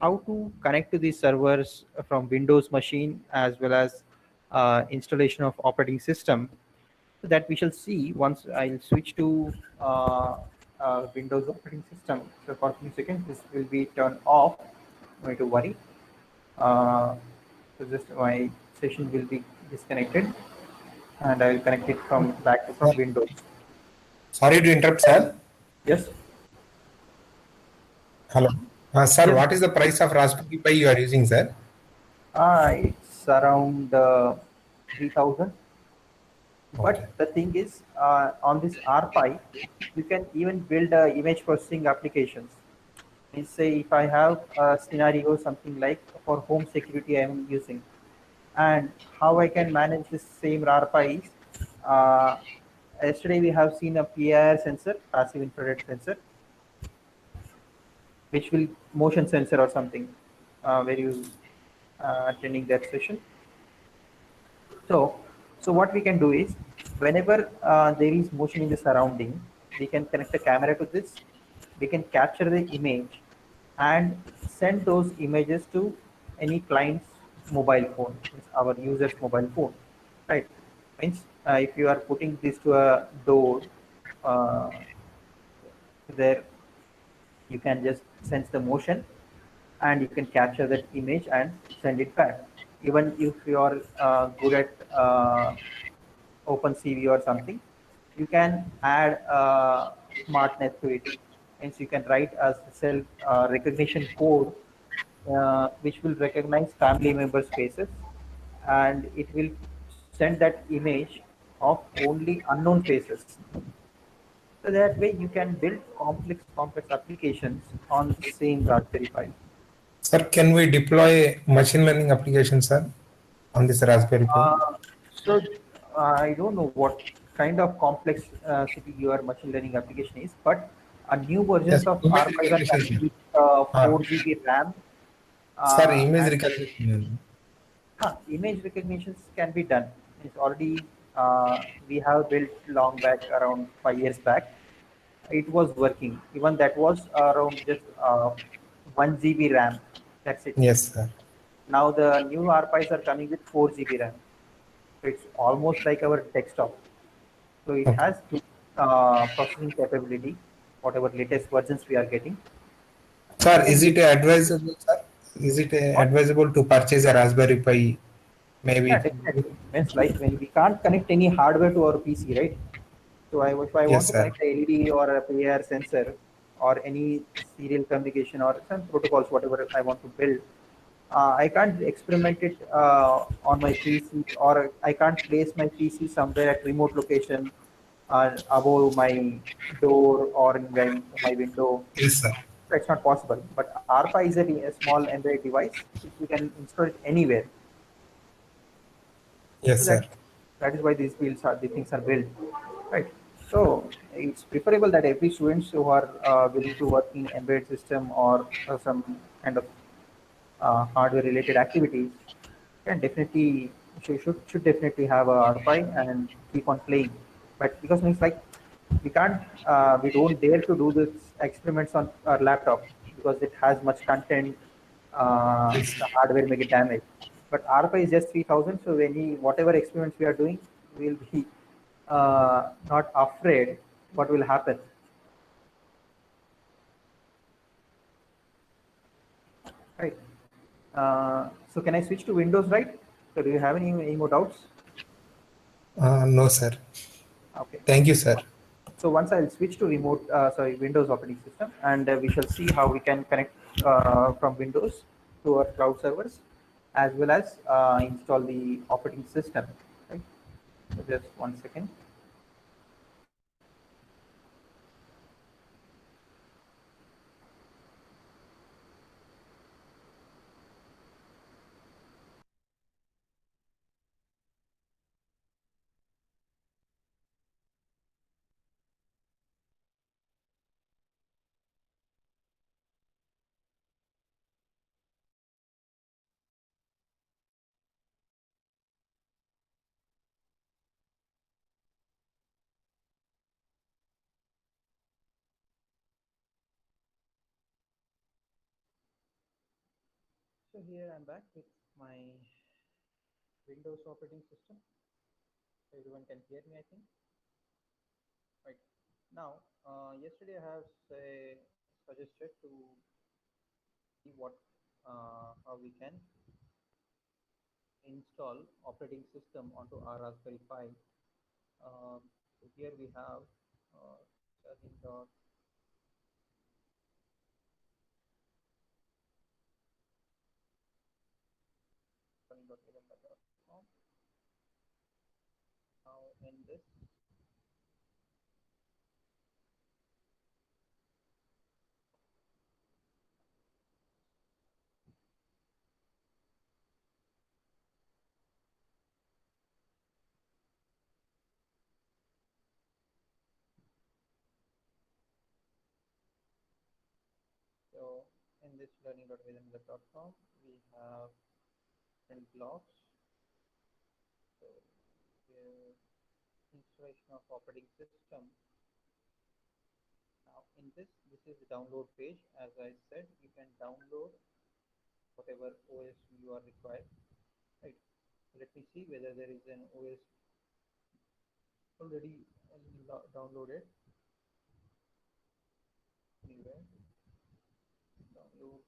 how to connect to these servers from Windows machine, as well as installation of operating system. So that we shall see once I'll switch to Windows operating system. So for a few seconds, this will be turned off. No need to worry. So just my session will be disconnected, and I will connect it from back from Sir, Windows. sorry to interrupt, sir. Yes, Hello. Sir, yes. what is the price of Raspberry Pi you are using, sir? It's around 3,000. Okay. But the thing is, on this RPi, you can even build image processing applications. Means say if I have a scenario something like for home security I am using, and how I can manage this same RPi is, yesterday we have seen a PIR sensor, passive infrared sensor, which will motion sensor or something, where you attending that session. So, so what we can do is, whenever there is motion in the surrounding, we can connect a camera to this. We can capture the image and send those images to any client's mobile phone, means our user's mobile phone, right? Means if you are putting this to a door, uh, there you can just sense the motion and you can capture that image and send it back. Even if you are good at OpenCV or something, you can add smartness to it. Hence, you can write a self recognition code which will recognize family members' faces, and it will send that image of only unknown faces. So that way, you can build complex applications on the same Raspberry Pi. Sir, can we deploy machine learning applications, sir, on this Raspberry Pi? So I don't know what kind of complex city your machine learning application is, but new versions Yes, of image RPi are recognition, coming sir. with Ah, 4 GB RAM, sir, image and recognition. image recognitions can be done. It's already we have built long back around 5 years back. It was working. Even that was around just 1 GB RAM. That's it. Yes, sir. Now the new RPIs are coming with 4 GB RAM. So it's almost like our desktop. So it Okay. has good processing capability, whatever latest versions we are getting. Sir, You can is use it advisable, sir? Is it what? advisable to purchase a Raspberry Pi? Yeah, Maybe. definitely. Means like when we can't connect any hardware to our PC, right? So if I want Yes, to sir. connect a LED or a PIR sensor or any serial communication or some protocols, whatever I want to build, I can't experiment it on my PC, or I can't place my PC somewhere at remote location above my door or in my window. Yes, sir. It's not possible. But ARPA is a small embedded device which we can install it anywhere. So Yes, sir. that is why these things are built, right? So it's preferable that every students who are willing to work in embedded system or some kind of hardware related activities can definitely should definitely have a RPi and keep on playing. But because it's like we don't dare to do this experiments on our laptop because it has much content. Yes. The hardware may get damaged. But RPi is just 3,000, so any whatever experiments we are doing, we'll be not afraid what will happen. Right. So can I switch to Windows, right? So do you have any more doubts? No, sir. Okay. Thank you, sir. So once I'll switch to Windows operating system, and we shall see how we can connect from Windows to our cloud servers, as well as install the operating system. Right. So just 1 second. So here I'm back with my Windows operating system. Everyone can hear me, I think. Right. Now Yesterday I have suggested to see how we can install operating system onto our Raspberry Pi. So here we have learning learning.com. Now in this, so in this learning.com, we have 10 blocks. So here installation of operating system. Now in this is the download page. As I said, you can download whatever OS you are required. Right. Let me see whether there is an OS already downloaded anywhere. Downloads.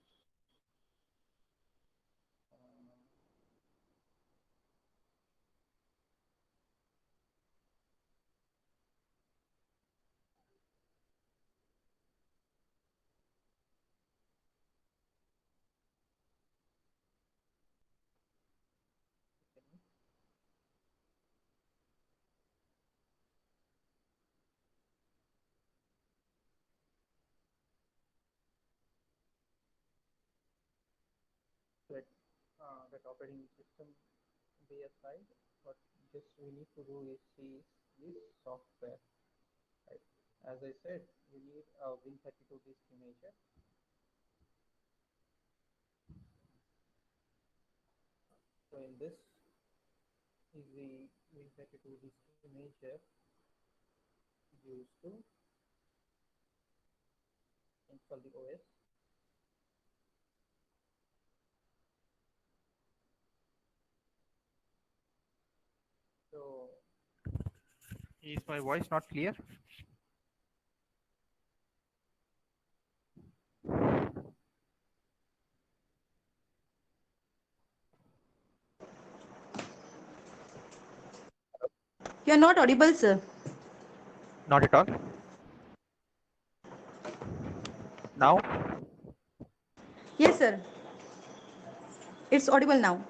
Okay. Let that operating system be aside. What just we need to do is see this software. Right. As I said, we need a Win32 disk imager. So in this is the Win32 disk imager used to install the OS. So is my voice not clear? You are not audible, sir. Not at all. Now? Yes, sir. It's audible now.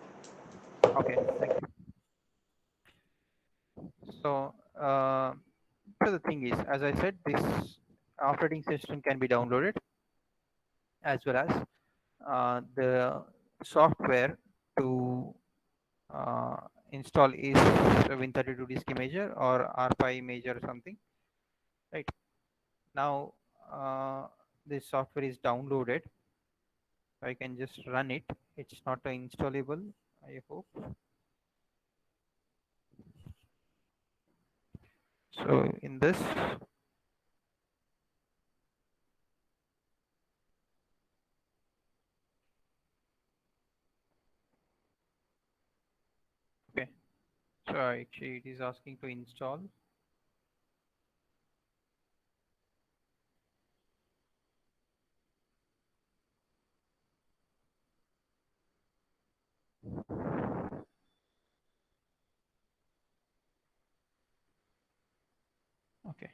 Okay, thank you. So, so the thing is, as I said, this operating system can be downloaded as well as the software to install is a Win32 disk imager or R5 imager or something, right? Now, this software is downloaded. I can just run it. It's not installable, I hope. So in this, okay. So actually it is asking to install. Okay.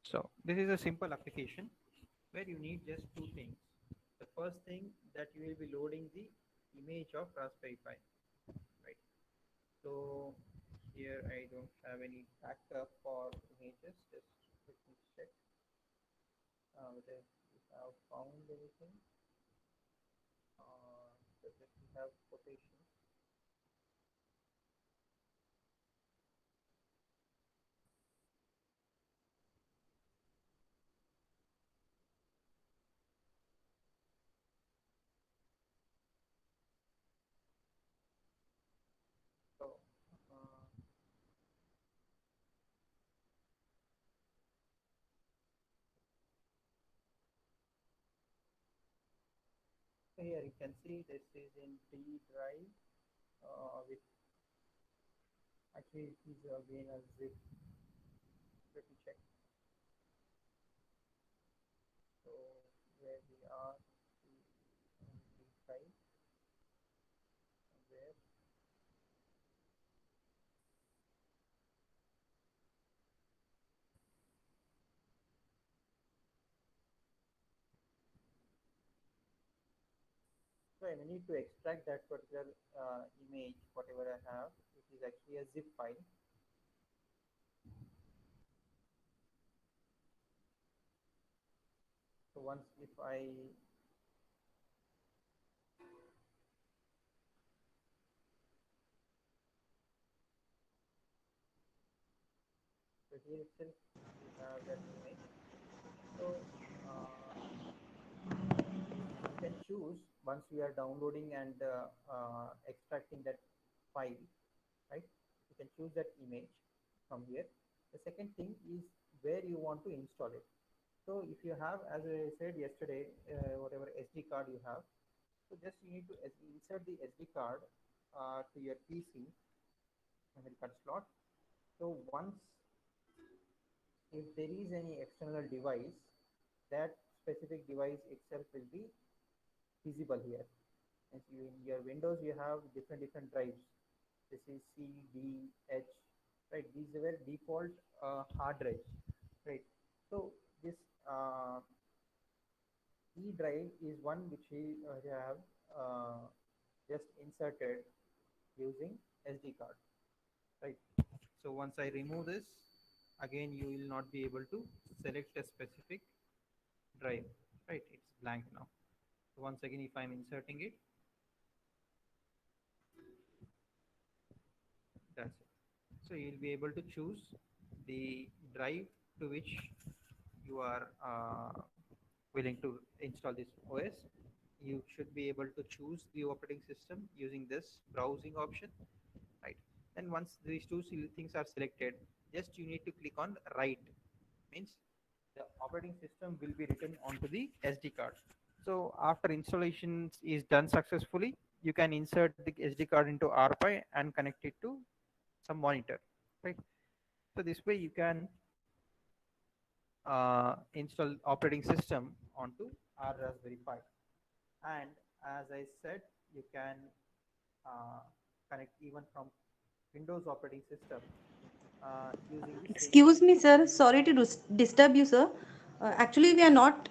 So this is a simple application where you need just two things. The first thing that you will be loading the image of Raspberry Pi, right? So here I don't have any backup for images. Just let me check whether we have found anything. So let me have quotation. So here you can see this is in D drive with actually it is again a zip I need to extract that particular image, whatever I have, which is actually a zip file. So once if I so here itself we have that image. So you can choose once we are downloading and extracting that file, right? You can choose that image from here. The second thing is where you want to install it. So if you have, as I said yesterday, whatever SD card you have, so just you need to insert the SD card to your PC memory card slot. So once if there is any external device, that specific device itself will be visible here. And in your Windows, you have different drives. This is C, D, H, right? These were default hard drives, right? So this E drive is one which we have just inserted using SD card, right? So once I remove this, again you will not be able to select a specific drive, right? It's blank now. So once again, if I'm inserting it, that's it. So you'll be able to choose the drive to which you are willing to install this OS. You should be able to choose the operating system using this browsing option, right? Then once these two things are selected, just you need to click on write, means the operating system will be written onto the SD card. So after installation is done successfully, you can insert the SD card into RPi and connect it to some monitor, right? So this way you can install operating system onto our Raspberry Pi. And as I said, you can connect even from Windows operating system using the same. Excuse me, sir. Sorry to disturb you, sir. Actually, we are not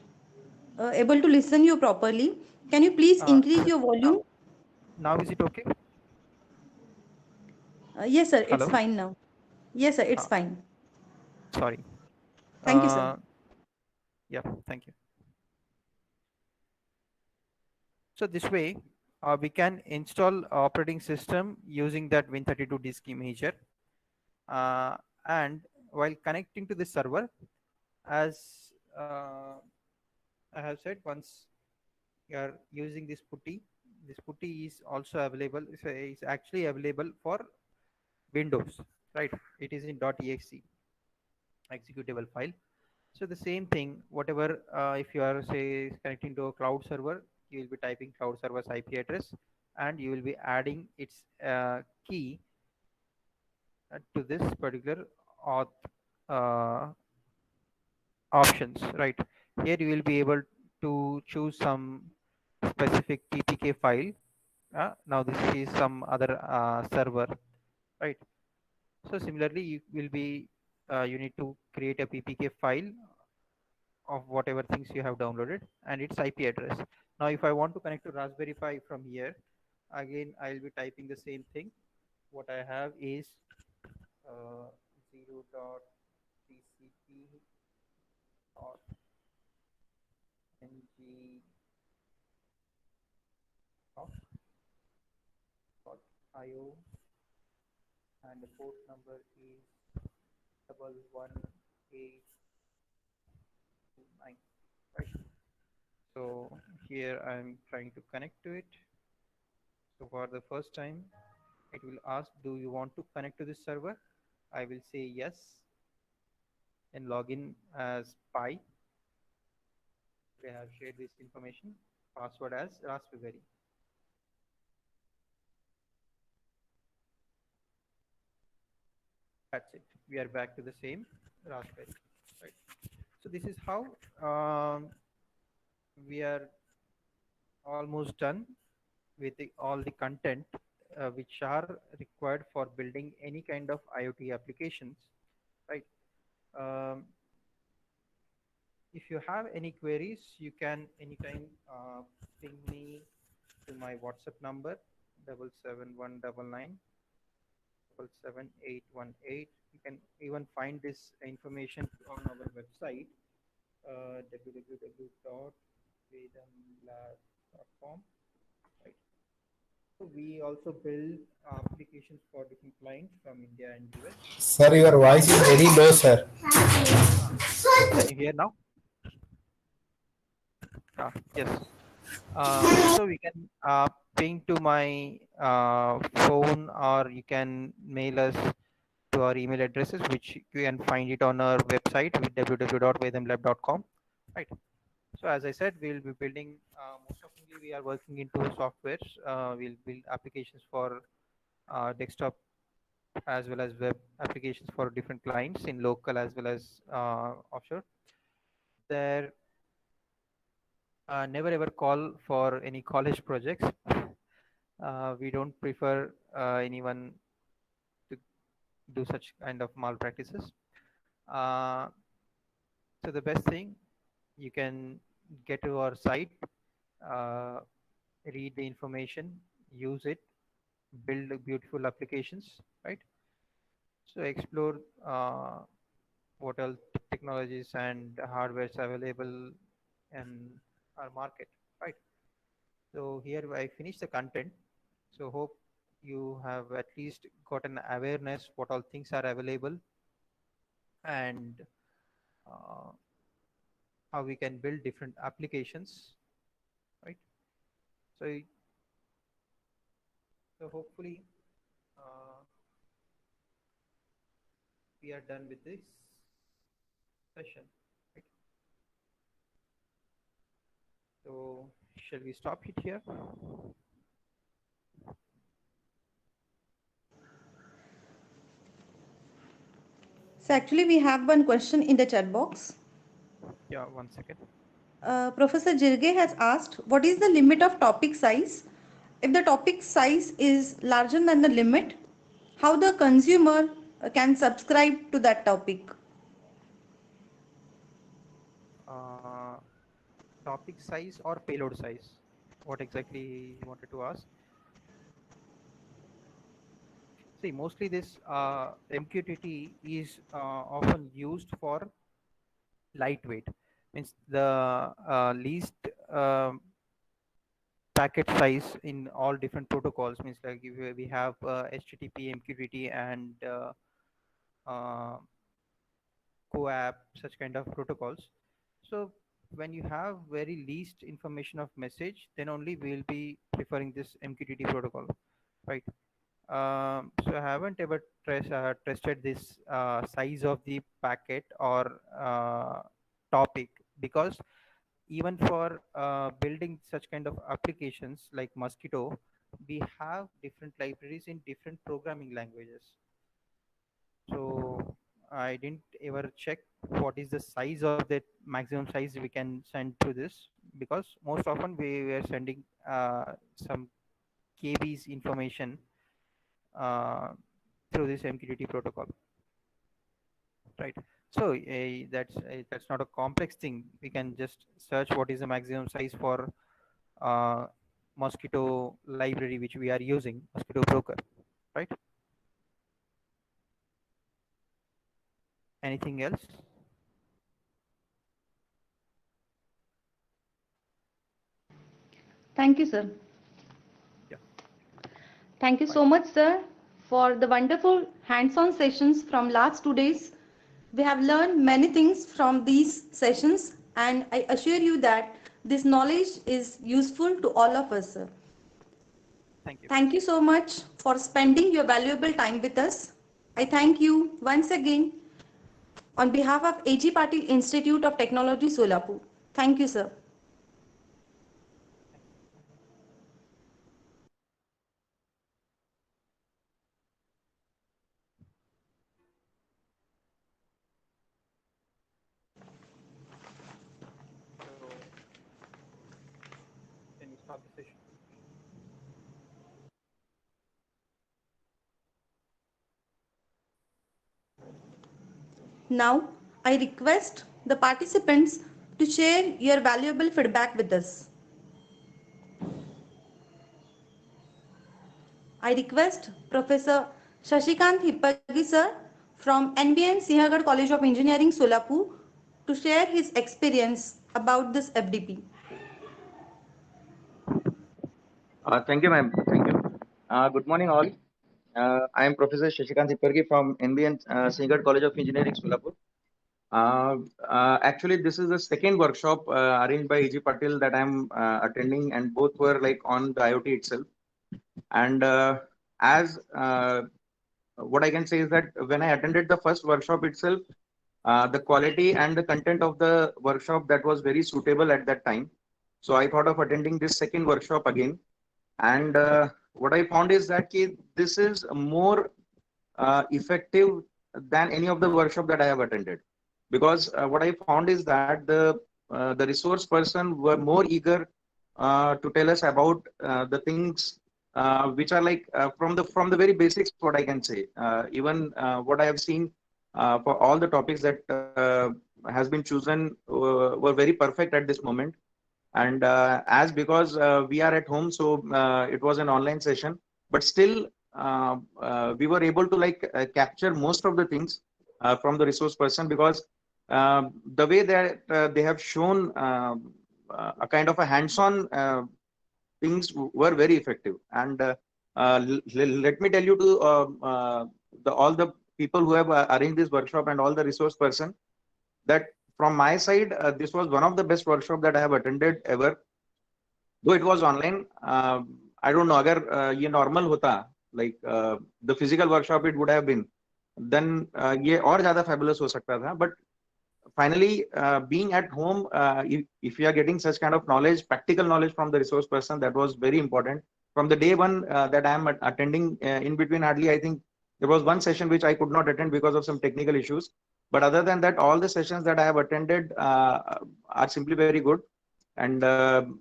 able to listen you properly. Can you please increase your Now, volume? now is it okay? Yes, sir. It's Hello. fine now. Yes, sir. It's Uh, fine. Sorry. Thank you, sir. Yeah. Thank you. So this way, we can install operating system using that Win32 disk imager, and while connecting to the server, as I have said, once you are using this putty is also available. Is actually available for Windows, right? It is in .exe executable file. So the same thing, whatever, if you are say connecting to a cloud server, you will be typing cloud server's IP address, and you will be adding its key to this particular auth uh, options, right? Here you will be able to choose some specific PPK file. Now this is some other server, right? So similarly, you need to create a PPK file of whatever things you have downloaded and its IP address. Now, if I want to connect to Raspberry Pi from here, again, I'll be typing the same thing. What I have is uh, 0.tcp dot ng dot io, and the port number is 11829, right? So here I'm trying to connect to it. So for the first time, it will ask, do you want to connect to this server? I will say yes and log in as Pi. I have shared this information, password as Raspberry. That's it. We are back to the same Raspberry, right? So this is how we are almost done with all the content which are required for building any kind of IoT applications, right? Um, if you have any queries, you can anytime ping me to my WhatsApp number 77199 77818. You can even find this information on our website www.vedamlab.com. Right. So we also build applications for different clients from India and US. Sir, your voice is very low, sir. Can you hear now? Yes. So we can ping to my phone, or you can mail us to our email addresses, which you can find it on our website with www.vedamlab.com. Right. So as I said, we'll be building, most often we are working into softwares. We'll build applications for desktop as well as web applications for different clients in local as well as offshore. There never ever call for any college projects. We don't prefer anyone to do such kind of malpractices. Uh, so the best thing, you can get to our site, uh, read the information, use it, build beautiful applications, right? So explore what else technologies and hardwares available in our market, right? So here I finish the content. So hope you have at least got an awareness what all things are available, and uh, how we can build different applications, right? So hopefully uh, we are done with this session, right? So shall we stop it here? So actually we have one question in the chat box. Yeah, 1 second. Professor Jirge has asked, what is the limit of topic size? If the topic size is larger than the limit, how the consumer can subscribe to that topic? uh, Topic size or payload size? What exactly you wanted to ask? See, mostly this MQTT is often used for lightweight, means the least packet size in all different protocols, means like if we have HTTP, MQTT, and uh, CoAP, such kind of protocols. So when you have very least information of message, then only we'll be preferring this MQTT protocol, right? So I haven't ever tested this size of the packet or topic, because even for building such kind of applications like Mosquito, we have different libraries in different programming languages. So I didn't ever check what is the size of that maximum size we can send to this, because most often we were sending some KBs information uh, through this MQTT protocol, right? So that's not a complex thing. We can just search what is the maximum size for uh, Mosquito library which we are using, Mosquito Broker, right? Anything else? Thank you, sir. Yeah. Thank you Fine. so much, sir, for the wonderful hands-on sessions from last 2 days. We have learned many things from these sessions, and I assure you that this knowledge is useful to all of us, sir. Thank you. Thank you so much for spending your valuable time with us. I thank you once again on behalf of A.G. Patil Institute of Technology, Solapur. Thank you, sir. So can we start the session? Now, I request the participants to share your valuable feedback with us. I request Professor Shashikant Hippagi sir from NBN Sihagarh College of Engineering, Solapur to share his experience about this FDP. Thank you, ma'am. Thank you. Good morning, all. I am Professor Shashikant Hippargi from NBN Sihagarh College of Engineering, Solapur. Actually, this is the second workshop arranged by E.G. Patil that I am attending, and both were like on the IoT itself. And as what I can say is that when I attended the first workshop itself, the quality and the content of the workshop that was very suitable at that time. So I thought of attending this second workshop again. And what I found is that this is more effective than any of the workshop that I have attended, because what I found is that the resource person were more eager to tell us about the things which are like from the very basics. What I can say, even what I have seen for all the topics that has been chosen were very perfect at this moment. And as because we are at home, so it was an online session, but still we were able to like capture most of the things from the resource person, because the way that they have shown a kind of a hands-on things were very effective. And let me tell you to all the people who have arranged this workshop and all the resource person, that from my side, this was one of the best workshop that I have attended ever. Though it was online, I don't know, agar ye normal hota, like the physical workshop it would have been, then ye aur zyada fabulous ho sakta tha. But finally, being at home, if you are getting such kind of knowledge, practical knowledge from the resource person, that was very important. From the day one that I am attending, in between hardly, I think there was one session which I could not attend because of some technical issues. But other than that, all the sessions that I have attended are simply very good. And the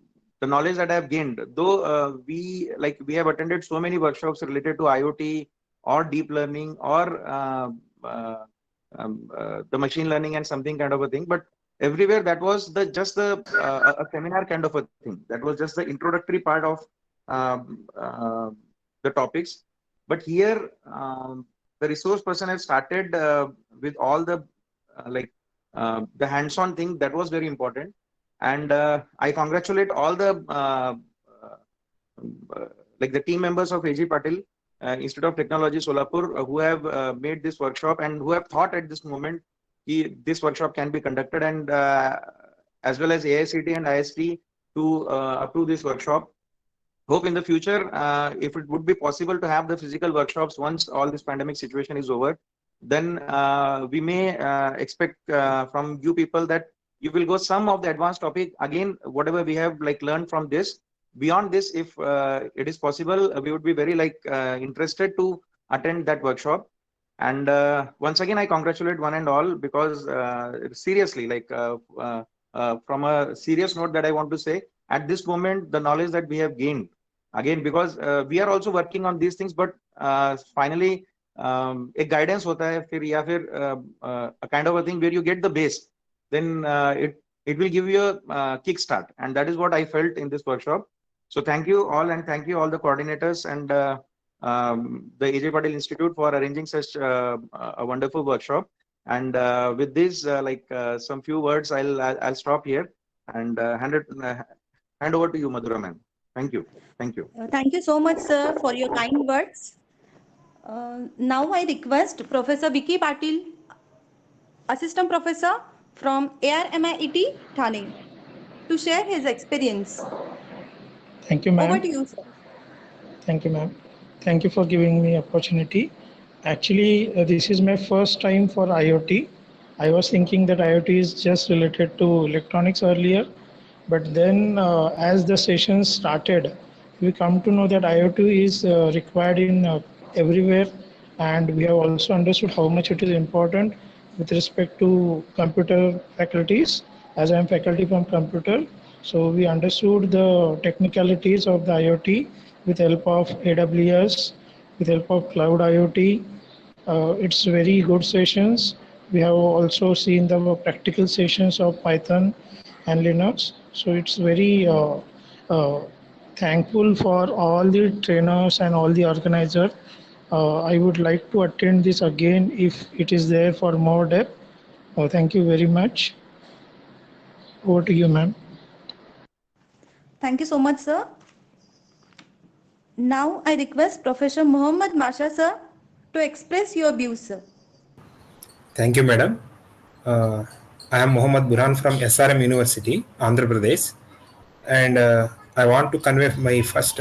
knowledge that I have gained, though we have attended so many workshops related to IoT or deep learning or the machine learning and something kind of a thing, but everywhere that was just a seminar kind of a thing. That was just the introductory part of the topics. But here, the resource person has started with all the the hands-on thing that was very important. And I congratulate all the the team members of A.G. Patil Institute of Technology, Solapur, who have made this workshop and who have thought at this moment this workshop can be conducted, and as well as AICT and IST to approve this workshop. Hope in the future, if it would be possible to have the physical workshops once all this pandemic situation is over, then we may expect from you people that you will go some of the advanced topic again, whatever we have learned from this. Beyond this, if it is possible, we would be very interested to attend that workshop. And once again, I congratulate one and all, because seriously, from a serious note that I want to say, at this moment, the knowledge that we have gained, again, because we are also working on these things, but finally, a guidance hota hai, fir ya fir a kind of a thing where you get the base, then it will give you a kickstart. And that is what I felt in this workshop. So thank you all, and thank you all the coordinators and the A.J. Patil Institute for arranging such a wonderful workshop. And with this, some few words, I'll stop here and hand over to you, Madhura ma'am. Thank you. Thank you. Thank you so much, sir, for your kind words. Now I request Professor Vicky Patil, Assistant Professor from ARMIT, Thane, to share his experience. Thank you, ma'am. Over to you, sir. Thank you, ma'am. Thank you for giving me opportunity. Actually, this is my first time for IoT. I was thinking that IoT is just related to electronics earlier, but then as the sessions started, we come to know that IoT is required in everywhere, and we have also understood how much it is important with respect to computer faculties, as I am faculty from computer. So we understood the technicalities of the IoT with help of AWS, with help of cloud IoT. It's very good sessions. We have also seen the practical sessions of Python and Linux. So it's very thankful for all the trainers and all the organizers. I would like to attend this again if it is there for more depth. Thank you very much. Over to you, ma'am. Thank you so much, sir. Now I request Professor Muhammad Masha, sir, to express your views, sir. Thank you, madam. I am Muhammad Burhan from SRM University, Andhra Pradesh, and I want to convey my first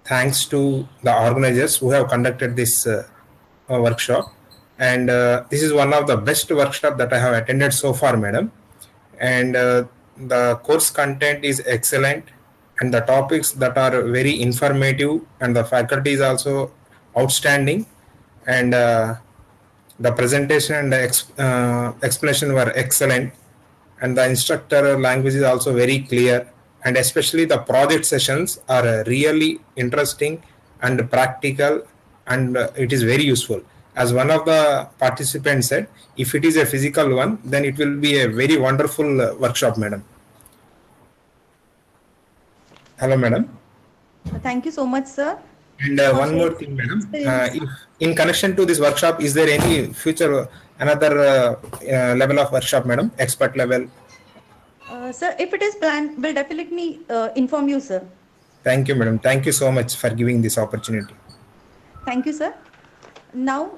thanks to the organizers who have conducted this workshop. And this is one of the best workshop that I have attended so far, madam. And the course content is excellent, and the topics that are very informative, and the faculty is also outstanding, and the presentation and the explanation were excellent, and the instructor language is also very clear, and especially the project sessions are really interesting and practical, and it is very useful. As one of the participants said, if it is a physical one, then it will be a very wonderful workshop, madam. Hello, madam. Thank you so much, sir. And one more thing, madam. If in connection to this workshop, is there any future another level of workshop, madam? Expert level? Sir, if it is planned, we'll definitely inform you, sir. Thank you, madam. Thank you so much for giving this opportunity. Thank you, sir. Now,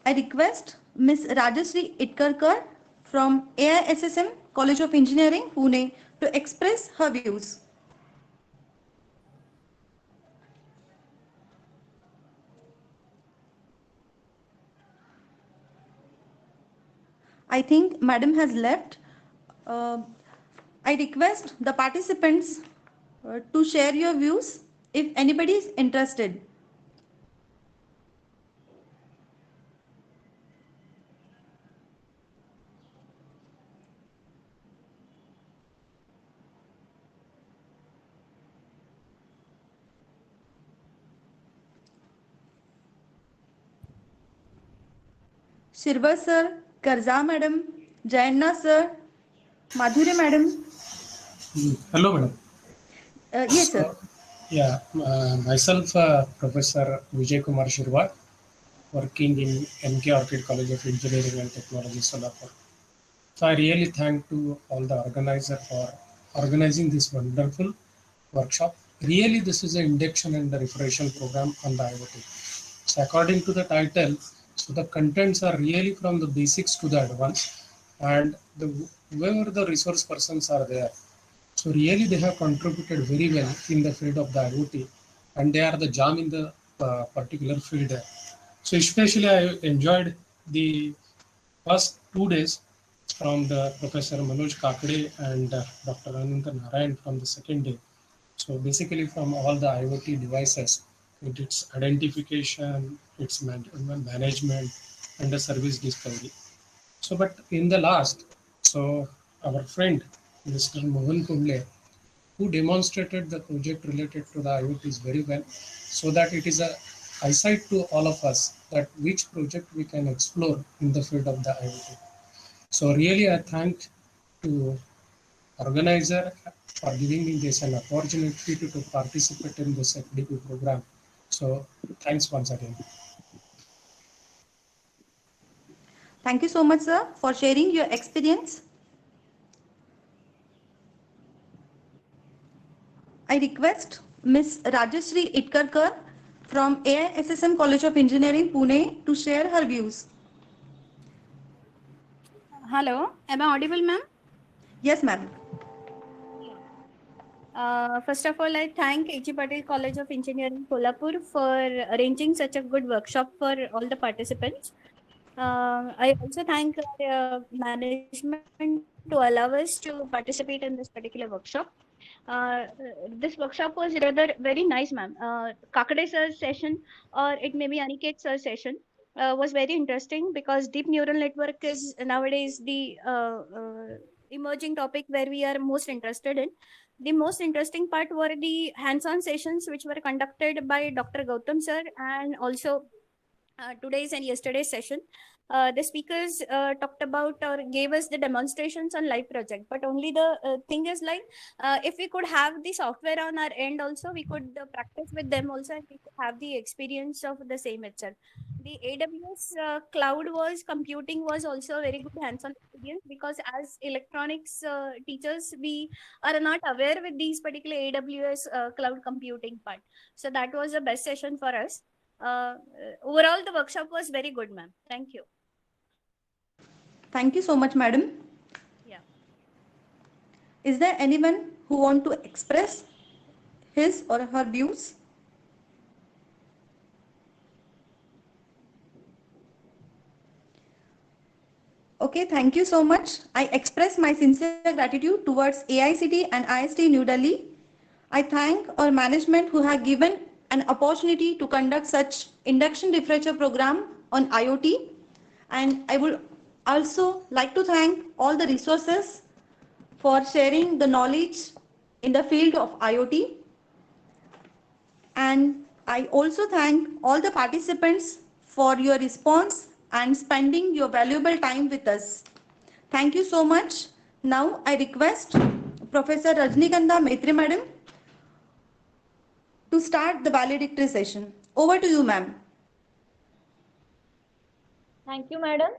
I request Ms. Rajashree Itkarkar from AISSM College of Engineering, Pune, to express her views. I think Madam has left. I request the participants to share your views if anybody is interested. Shirva sir, Karza madam, Jayanna sir, Madhure madam. Hello, madam. Yes, sir. Yeah, myself, Professor Vijay Kumar Shirva, working in MK Orchid College of Engineering and Technology, Solapur. So I really thank to all the organizer for organizing this wonderful workshop. Really, this is an induction and the refresher program on the IoT. So according to the title, so the contents are really from the basics to the advanced, and wherever the resource persons are there. So really they have contributed very well in the field of the IoT, and they are the jam in the particular field. So especially I enjoyed the first 2 days from the Professor Manoj Kakade and Dr. Ananta Narayan from the second day. So basically from all the IoT devices, with its identification, its management, and the service discovery. So, but in the last, so our friend, Mr. Mohan Kumble, who demonstrated the project related to the IoTs very well, so that it is a eyesight to all of us that which project we can explore in the field of the IoT. So really I thank to organizer for giving me this an opportunity to participate in this FDP program. So thanks once again. Thank you so much, sir, for sharing your experience. I request Ms. Rajashree Itkarkar from AISSM College of Engineering, Pune, to share her views. Hello, am I audible, ma'am? Yes, ma'am. First of all, I thank H.G. Patel College of Engineering, Kolhapur for arranging such a good workshop for all the participants. I also thank management to allow us to participate in this particular workshop. This workshop was rather very nice, ma'am. Kakade sir's session, or it may be Aniket sir's session, was very interesting because deep neural network is nowadays the emerging topic where we are most interested in. The most interesting part were the hands-on sessions which were conducted by Dr. Gautam sir, and also today's and yesterday's session. The speakers talked about or gave us the demonstrations on live project, but only the thing is like if we could have the software on our end also, we could practice with them also, and we could have the experience of the same itself. The AWS cloud was computing was also a very good hands-on experience, because as electronics teachers, we are not aware with these particular AWS cloud computing part. So that was the best session for us. Overall, the workshop was very good, ma'am. Thank you. Thank you so much, madam. Yeah. Is there anyone who want to express his or her views? Okay, thank you so much. I express my sincere gratitude towards AICTE and IST New Delhi. I thank our management who have given an opportunity to conduct such induction refresher program on IoT. And I would also like to thank all the resources for sharing the knowledge in the field of IoT. And I also thank all the participants for your response and spending your valuable time with us. Thank you so much. Now I request Professor Rajnikanda Maitre Madam to start the valedictory session. Over to you, ma'am. Thank you, madam.